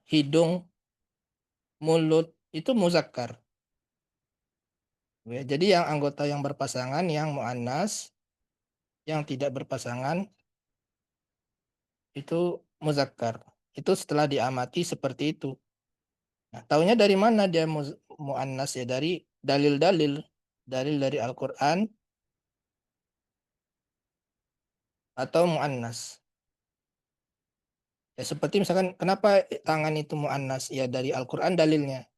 hidung, mulut itu muzakkar. Ya, jadi yang anggota yang berpasangan yang muannas, yang tidak berpasangan itu muzakkar. Itu setelah diamati seperti itu. Nah, taunya dari mana dia muannas ya? Dari dalil-dalil, dalil dari Al-Qur'an atau muannas. Ya seperti misalkan kenapa tangan itu muannas? Ya dari Al-Qur'an dalilnya.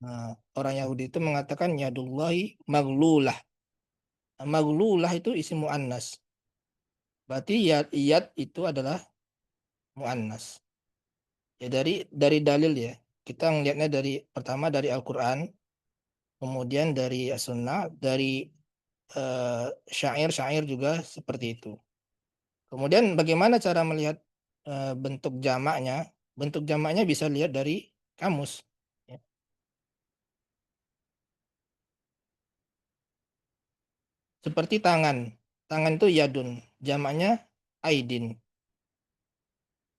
Nah, orang Yahudi itu mengatakan yadullahi maglulah. Nah, maglulah itu isim muannas. Berarti yad itu adalah muannas. Ya dari dalil ya. Kita ngelihatnya dari pertama dari Al-Qur'an, kemudian dari As-Sunnah, dari syair-syair juga seperti itu. Kemudian bagaimana cara melihat bentuk jamaknya? Bentuk jamaknya bisa lihat dari kamus. Ya. Seperti tangan. Tangan itu yadun. Jamaknya aidin.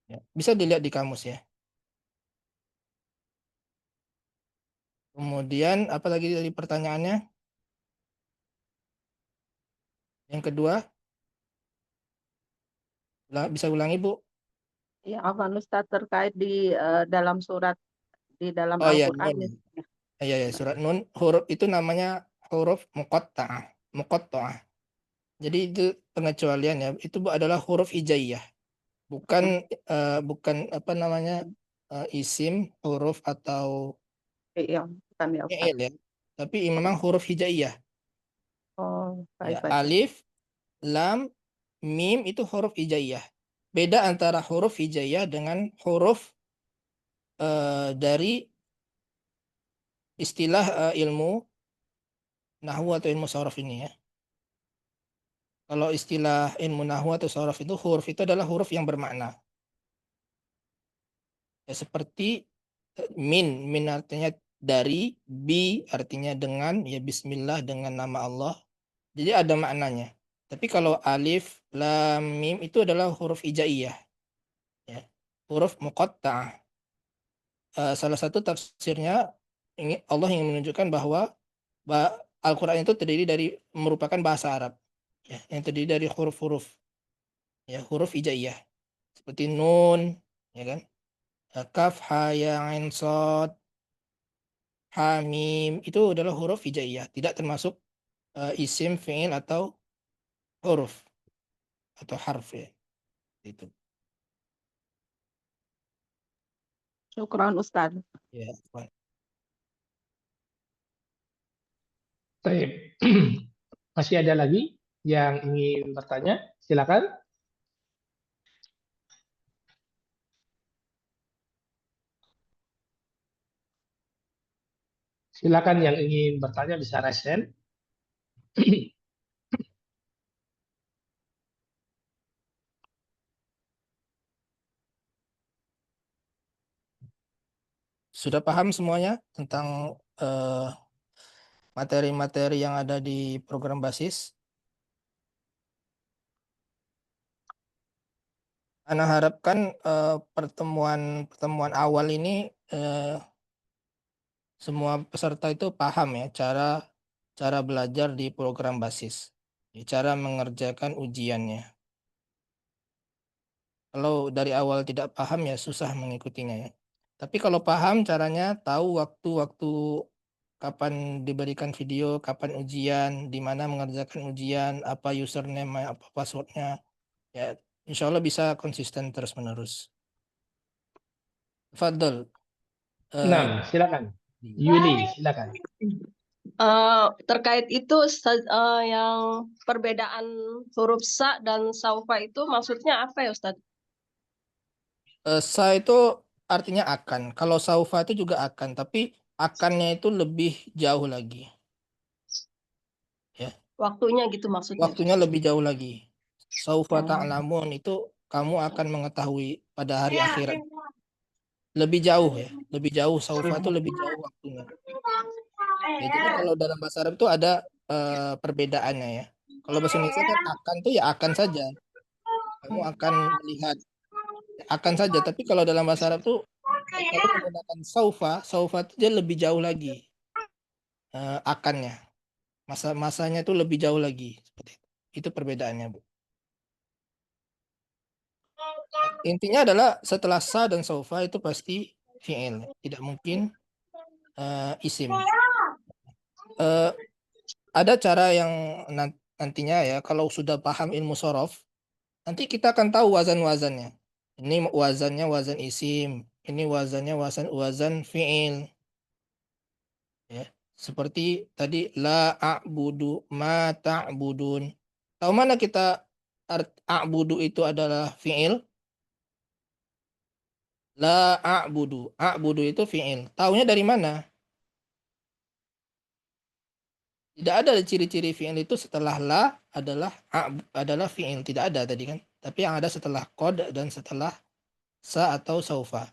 Ya. Bisa dilihat di kamus ya. Kemudian apa lagi dari pertanyaannya? Yang kedua, bisa ulangi Bu? Ya, Afwan Ustaz terkait di dalam surat di dalam Oh iya, Al-Qur'an nun. ya. Iya, ya, surat nun. Huruf itu namanya huruf muqatta'ah. Muqatta'ah. Jadi itu pengecualian ya. Itu adalah huruf hijaiyah. Bukan bukan apa namanya isim, huruf atau Iya, bukan ya Ustaz. fi'il ya. Tapi memang huruf hijaiyah. Oh, Ya, baik-baik. alif, lam, mim itu huruf hijaiyah. Beda antara huruf hijaiyah dengan huruf dari istilah ilmu nahwu atau ilmu sorof ini ya. Kalau istilah ilmu nahwu atau sorof itu huruf itu adalah huruf yang bermakna. Ya, seperti min artinya dari, bi artinya dengan, ya bismillah dengan nama Allah. Jadi ada maknanya. Tapi kalau alif, lam, mim itu adalah huruf hijaiyah. Ya. Huruf muqatta'ah. Salah satu tafsirnya Allah ingin menunjukkan bahwa Al-Quran itu terdiri dari merupakan bahasa Arab. Ya, yang terdiri dari huruf-huruf. Ya, huruf hijaiyah. Seperti nun, ya kan? Kaf, ha, ya, ain, sod, hamim itu adalah huruf hijaiyah, tidak termasuk isim, fi'il atau huruf atau harf ya. Itu. Syukron Ustaz. Ya, Pak. Baik. Masih ada lagi yang ingin bertanya? Silakan. Silakan yang ingin bertanya bisa raise hand. Sudah paham semuanya tentang materi-materi yang ada di program basis? Ana harapkan pertemuan awal ini semua peserta itu paham ya cara belajar di program basis, cara mengerjakan ujiannya. Kalau dari awal tidak paham ya susah mengikutinya ya. Tapi kalau paham caranya, tahu waktu-waktu kapan diberikan video, kapan ujian, di mana mengerjakan ujian, apa username, apa passwordnya, ya insya Allah bisa konsisten terus-menerus. Fadl. Nah, silakan. Yuli, silakan. Terkait itu yang perbedaan huruf sa dan saufa itu maksudnya apa ya Ustadz? Sa itu artinya akan. Kalau saufa itu juga akan, tapi akannya itu lebih jauh lagi. Ya. Waktunya gitu maksudnya. Waktunya lebih jauh lagi. Saufa ta'lamun itu kamu akan mengetahui pada hari akhirat. Lebih jauh ya, lebih jauh. Saufa itu lebih jauh waktunya. Ya, jadi kalau dalam bahasa Arab itu ada perbedaannya ya. Kalau bahasa Indonesia kan akan tuh ya akan saja. Kamu akan melihat akan saja. Tapi kalau dalam bahasa Arab tuh kalau menggunakan saufa itu dia lebih jauh lagi akannya. Masanya itu lebih jauh lagi seperti itu. Itu perbedaannya, Bu. Intinya adalah setelah sa dan saufa itu pasti fi'il, tidak mungkin isim. Ada cara yang nantinya ya kalau sudah paham ilmu sorof, nanti kita akan tahu wazan-wazannya. Ini wazannya wazan isim, ini wazannya wazan fi'il. Ya. Seperti tadi la a'budu ma ta'budun. Tahu mana kita a'budu itu adalah fi'il? La a'budu. A'budu itu fi'il. Taunya dari mana? Tidak ada ciri-ciri fi'il itu setelah la adalah fi'il. Tidak ada tadi kan. Tapi yang ada setelah qad dan setelah sa atau saufa.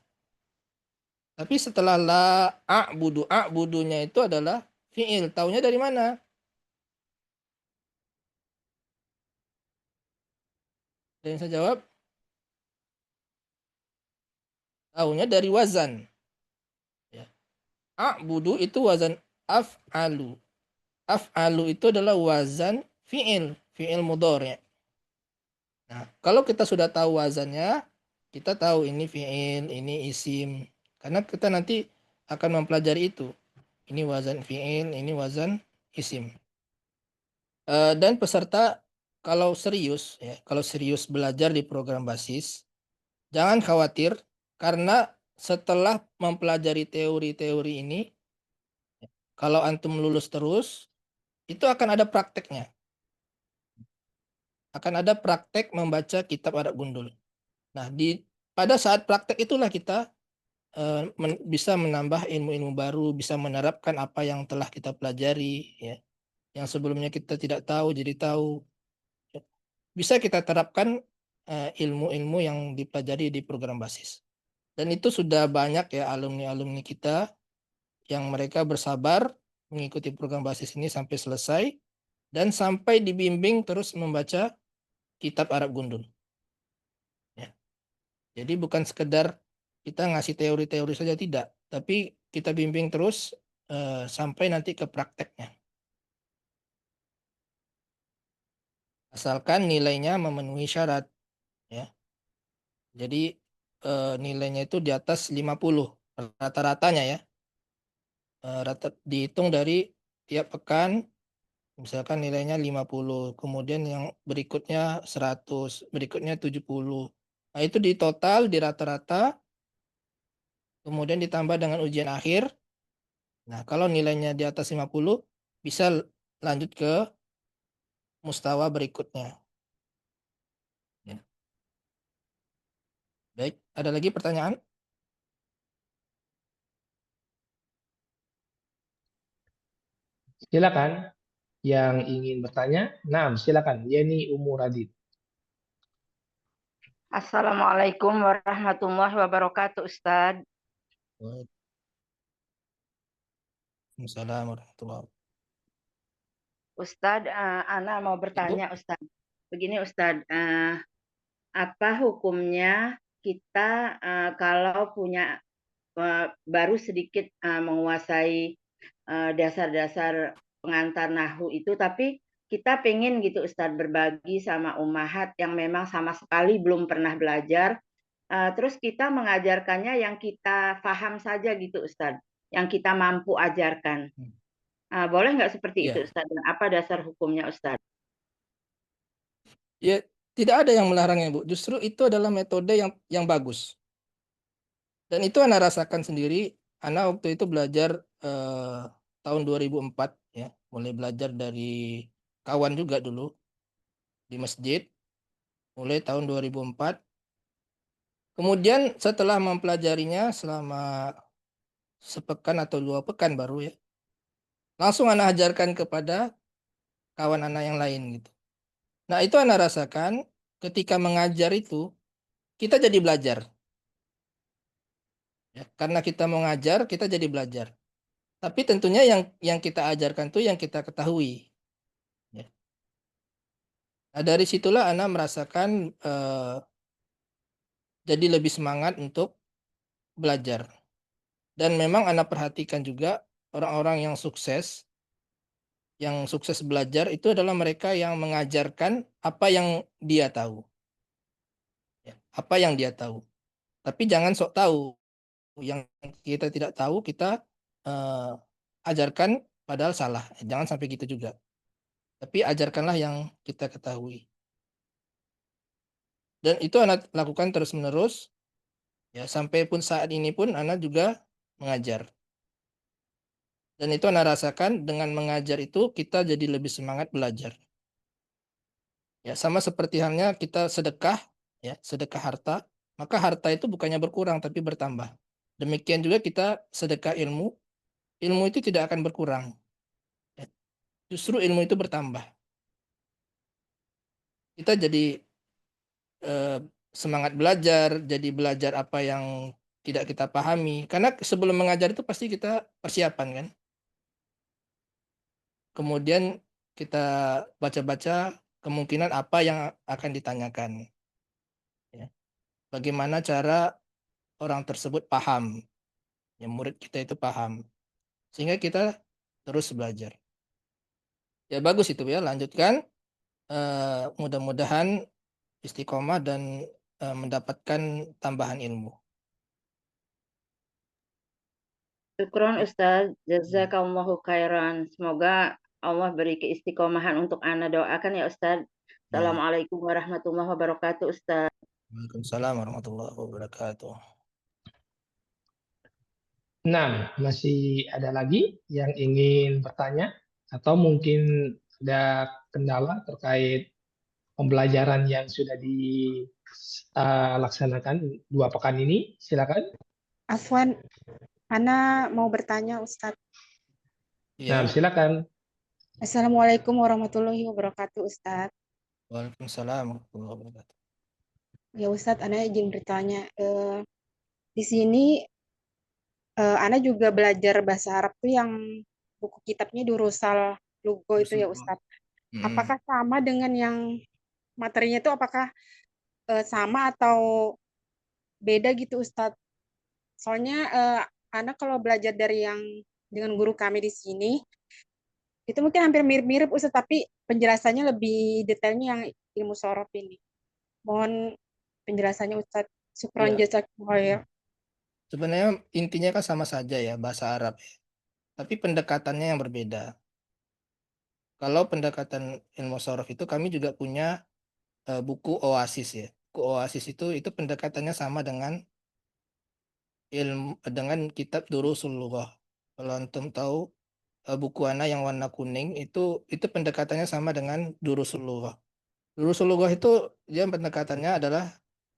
Tapi setelah la a'budunya itu adalah fi'il. Taunya dari mana? Dan saya jawab, taunya dari wazan. Ya. A'budu itu wazan af'alu. Af'alu itu adalah wazan fi'il mudhari'. Nah, kalau kita sudah tahu wazannya, kita tahu ini fi'il, ini isim. Karena kita nanti akan mempelajari itu. Ini wazan fi'il, ini wazan isim. Dan peserta kalau serius belajar di program basis, jangan khawatir karena setelah mempelajari teori-teori ini, kalau antum lulus terus, itu akan ada prakteknya. Akan ada praktek membaca kitab Arab Gundul. Nah, pada saat praktek itulah kita bisa menambah ilmu-ilmu baru, bisa menerapkan apa yang telah kita pelajari, ya. Yang sebelumnya kita tidak tahu jadi tahu. Bisa kita terapkan ilmu-ilmu yang dipelajari di program basis. Dan itu sudah banyak ya alumni-alumni kita yang mereka bersabar mengikuti program basis ini sampai selesai dan sampai dibimbing terus membaca kitab Arab Gundul. Ya. Jadi bukan sekedar kita ngasih teori-teori saja tidak, tapi kita bimbing terus sampai nanti ke prakteknya. Asalkan nilainya memenuhi syarat. Ya. Jadi nilainya itu di atas 50 rata-ratanya ya. Dihitung dari tiap pekan, misalkan nilainya 50, kemudian yang berikutnya 100, berikutnya 70. Nah, itu di total, di rata-rata, kemudian ditambah dengan ujian akhir. Nah, kalau nilainya di atas 50, bisa lanjut ke mustawa berikutnya. Ya. Baik, ada lagi pertanyaan? Silakan yang ingin bertanya. Nah, silakan. Yeni Umuradit. Assalamualaikum warahmatullahi wabarakatuh, Ustadz. Waalaikumsalam warahmatullahi wabarakatuh. Ustadz, Ana mau bertanya, Ustadz. Begini, Ustadz, apa hukumnya kita kalau punya baru sedikit menguasai dasar-dasar pengantar nahu itu, tapi kita pengen gitu, Ustadz, berbagi sama ummahat yang memang sama sekali belum pernah belajar. Terus kita mengajarkannya yang kita paham saja gitu, Ustadz, yang kita mampu ajarkan. Boleh nggak seperti itu, Ya. Ustadz? Dan apa dasar hukumnya, Ustadz? Ya, tidak ada yang melarangnya, Bu. Justru itu adalah metode yang bagus. Dan itu Ana rasakan sendiri. Ana waktu itu belajar tahun 2004 ya, mulai belajar dari kawan juga dulu di masjid, mulai tahun 2004. Kemudian setelah mempelajarinya selama sepekan atau 2 pekan baru ya, langsung Ana ajarkan kepada kawan Ana yang lain gitu. Nah, itu Ana rasakan ketika mengajar itu kita jadi belajar. Ya, karena kita mau ngajar, kita jadi belajar. Tapi tentunya yang kita ajarkan tuh yang kita ketahui. Ya. Nah, dari situlah Ana merasakan jadi lebih semangat untuk belajar. Dan memang Ana perhatikan juga orang-orang yang sukses belajar itu adalah mereka yang mengajarkan apa yang dia tahu. Ya, apa yang dia tahu. Tapi jangan sok tahu. Yang kita tidak tahu kita ajarkan padahal salah. Jangan sampai gitu juga. Tapi ajarkanlah yang kita ketahui. Dan itu anak lakukan terus-menerus. Ya, sampai pun saat ini pun anak juga mengajar. Dan itu anak rasakan dengan mengajar itu kita jadi lebih semangat belajar. Ya, sama seperti halnya kita sedekah, ya, sedekah harta, maka harta itu bukannya berkurang tapi bertambah. Demikian juga kita sedekah ilmu, ilmu itu tidak akan berkurang. Ya, justru ilmu itu bertambah. Kita jadi semangat belajar, jadi belajar apa yang tidak kita pahami. Karena sebelum mengajar itu pasti kita persiapan kan. Kemudian kita baca-baca kemungkinan apa yang akan ditanyakan. Ya. Bagaimana cara orang tersebut paham. Ya, murid kita itu paham. Sehingga kita terus belajar. Ya bagus itu ya, lanjutkan. Mudah-mudahan istiqomah dan mendapatkan tambahan ilmu. Syukron, Ustadz. Jazakallahu khairan. Semoga Allah beri keistiqomahan untuk Ana, doakan ya, Ustadz. Assalamualaikum warahmatullahi wabarakatuh, Ustadz. Waalaikumsalam warahmatullahi wabarakatuh. Nah, masih ada lagi yang ingin bertanya atau mungkin ada kendala terkait pembelajaran yang sudah dilaksanakan 2 pekan ini? Silakan. Afwan, Ana mau bertanya, Ustadz. Nah, Ya. silakan. Assalamualaikum warahmatullahi wabarakatuh, Ustadz. Waalaikumsalam warahmatullahi wabarakatuh. Ya, Ustadz, Ana izin bertanya. Di sini, Ana juga belajar bahasa Arab tuh yang buku kitabnya Durusal Lugo itu ya, Ustadz. Apakah sama dengan yang materinya itu apakah sama atau beda gitu, Ustadz? Soalnya Ana kalau belajar dari yang dengan guru kami di sini, itu mungkin hampir mirip-mirip, Ustadz, tapi penjelasannya lebih detailnya yang ilmu sorof ini. Mohon penjelasannya, Ustadz. Syukron Ya. jazakumullah khair. Sebenarnya intinya kan sama saja ya, bahasa Arab ya. Tapi pendekatannya yang berbeda. Kalau pendekatan ilmu sorof itu kami juga punya buku Oasis ya. Buku Oasis itu pendekatannya sama dengan kitab Durusul Lughah. Kalau antum tahu buku Ana yang warna kuning itu pendekatannya sama dengan Durusul Lughah. Durusul Lughah itu dia pendekatannya adalah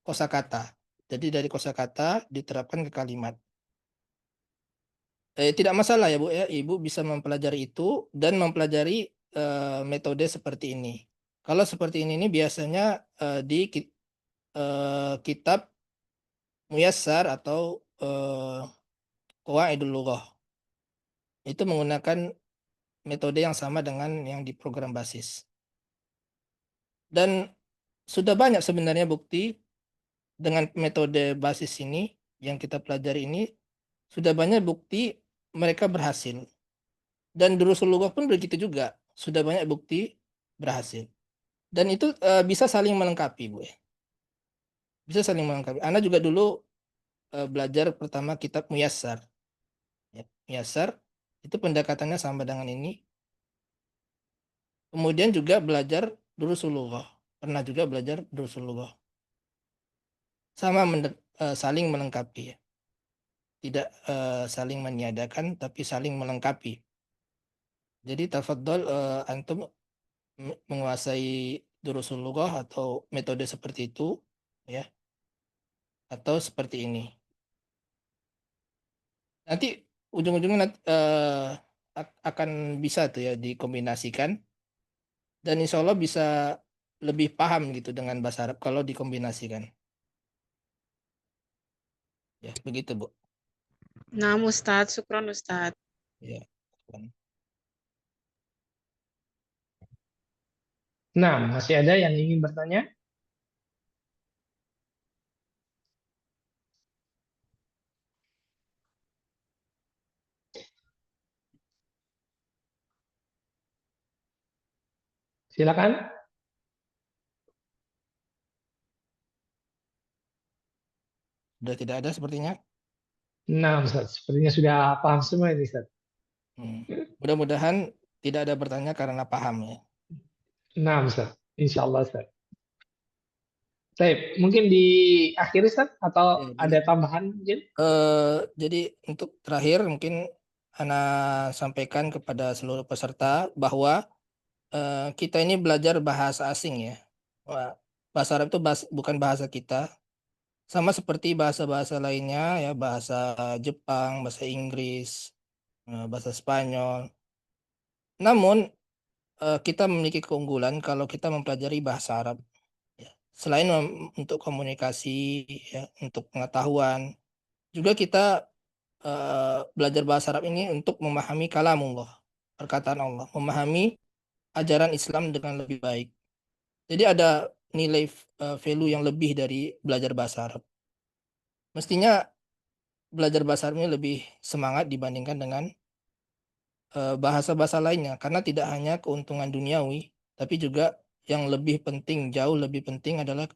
kosakata. Jadi dari kosakata diterapkan ke kalimat. Tidak masalah ya Bu ya, Ibu bisa mempelajari itu dan mempelajari metode seperti ini. Kalau seperti ini biasanya di kitab Muyassar atau Qawaidul Lughah. Itu menggunakan metode yang sama dengan yang di program basis. Dan sudah banyak sebenarnya bukti dengan metode basis ini yang kita pelajari ini, sudah banyak bukti mereka berhasil. Dan Durusul Lughah pun begitu juga, sudah banyak bukti berhasil. Dan itu bisa saling melengkapi, Bu ya. Bisa saling melengkapi. Ana juga dulu belajar pertama kitab Muyassar. Ya, Muyassar itu pendekatannya sama dengan ini. Kemudian juga belajar Durusul Lughah. Pernah juga belajar Durusul Lughah. Sama saling melengkapi ya. Tidak saling meniadakan tapi saling melengkapi. Jadi tafadhol antum menguasai Durusul Lughah atau metode seperti itu ya. Atau seperti ini. Nanti ujung-ujungnya akan bisa tuh ya dikombinasikan dan insya Allah bisa lebih paham gitu dengan bahasa Arab kalau dikombinasikan. Ya, begitu Bu. Nah, Ustadz, syukron Ustadz. Ya. Nah, masih ada yang ingin bertanya? Silakan. Sudah tidak ada sepertinya. Nah, Ustaz, sepertinya sudah paham semua ini, Ustaz. Mudah-mudahan tidak ada bertanya karena paham ya. Nah, Ustaz. Insya Allah, Ustaz. Baik, mungkin di akhir, Ustaz, atau Ya, ada tambahan mungkin? Jadi untuk terakhir mungkin Ana sampaikan kepada seluruh peserta bahwa kita ini belajar bahasa asing ya. Bahasa Arab itu bukan bahasa kita. Sama seperti bahasa-bahasa lainnya ya, bahasa Jepang, bahasa Inggris, bahasa Spanyol. Namun kita memiliki keunggulan kalau kita mempelajari bahasa Arab. Ya. Selain untuk komunikasi, ya, untuk pengetahuan, juga kita belajar bahasa Arab ini untuk memahami kalamullah, perkataan Allah, memahami ajaran Islam dengan lebih baik. Jadi ada nilai value yang lebih dari belajar bahasa Arab. Mestinya belajar bahasa Arab ini lebih semangat dibandingkan dengan bahasa-bahasa lainnya, karena tidak hanya keuntungan duniawi, tapi juga yang lebih penting, jauh lebih penting adalah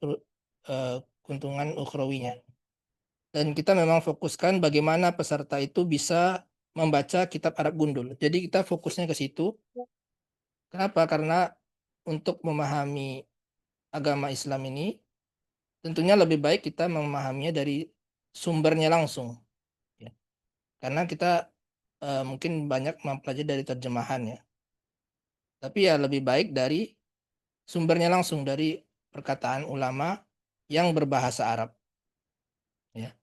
keuntungan ukhrawinya. Dan kita memang fokuskan bagaimana peserta itu bisa membaca kitab Arab gundul. Jadi kita fokusnya ke situ. Kenapa? Karena untuk memahami agama Islam ini, tentunya lebih baik kita memahaminya dari sumbernya langsung. Ya. Karena kita mungkin banyak mempelajari dari terjemahan ya. Tapi ya lebih baik dari sumbernya langsung, dari perkataan ulama yang berbahasa Arab. Ya.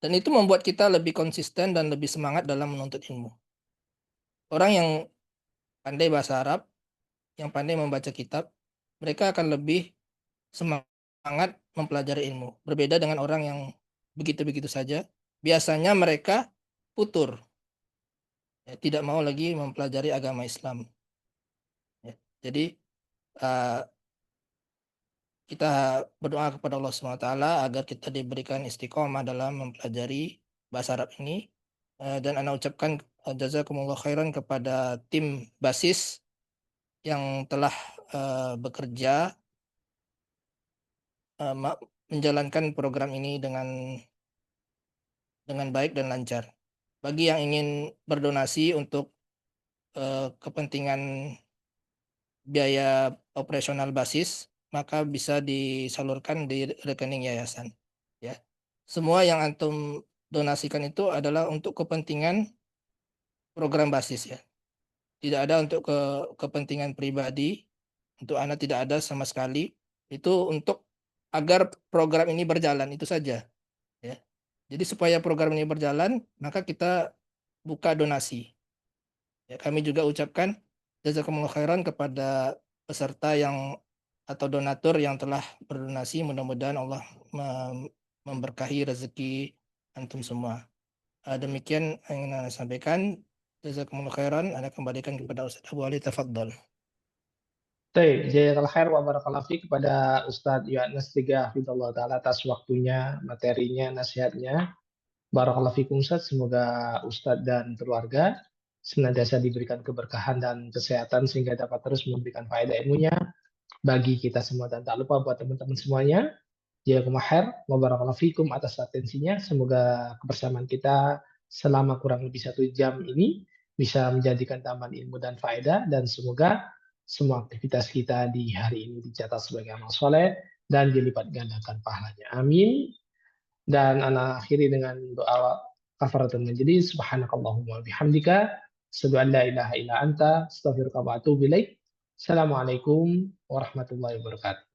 Dan itu membuat kita lebih konsisten dan lebih semangat dalam menuntut ilmu. Orang yang pandai bahasa Arab, yang pandai membaca kitab, mereka akan lebih semangat mempelajari ilmu. Berbeda dengan orang yang begitu-begitu saja. Biasanya mereka putur. Ya, tidak mau lagi mempelajari agama Islam. Ya, jadi kita berdoa kepada Allah SWT agar kita diberikan istiqomah dalam mempelajari bahasa Arab ini. Dan ana ucapkan jazakumullah khairan kepada tim basis yang telah bekerja menjalankan program ini dengan baik dan lancar. Bagi yang ingin berdonasi untuk kepentingan biaya operasional basis, maka bisa disalurkan di rekening yayasan. Ya, semua yang antum donasikan itu adalah untuk kepentingan program basis ya. tidak ada untuk kepentingan pribadi, untuk Ana tidak ada sama sekali. Itu untuk agar program ini berjalan, itu saja. Ya. Jadi supaya program ini berjalan, maka kita buka donasi. Ya, kami juga ucapkan jazakumullah khairan kepada peserta yang atau donatur yang telah berdonasi. Mudah-mudahan Allah memberkahi rezeki antum semua. Demikian yang ingin Ana sampaikan. Jazakumullah khairan. Ana kembalikan kepada Ustaz Abu Ali, tafadhol. Baik, jazakallahu khair wa barakallahu fiik kepada Ustadz Yohanes Tiga Hafidhullah Ta'ala atas waktunya, materinya, nasihatnya. Barakallahu fiikum Ustadz, semoga Ustadz dan keluarga senantiasa diberikan keberkahan dan kesehatan sehingga dapat terus memberikan faedah ilmunya bagi kita semua. Dan tak lupa buat teman-teman semuanya, jazakumullah khair wa barakallahu fiikum atas atensinya. Semoga kebersamaan kita selama kurang lebih 1 jam ini bisa menjadikan tambahan ilmu dan faedah, dan semoga semua aktivitas kita di hari ini dicatat sebagai amal soleh dan dilipat gandakan pahalanya. Amin. Dan ana akhiri dengan doa kafaratul majlis. Subhanakallahumma bihamdika asyhadu an la ilaha illa anta astaghfiruka wa atubu ilaik. Assalamualaikum warahmatullahi wabarakatuh.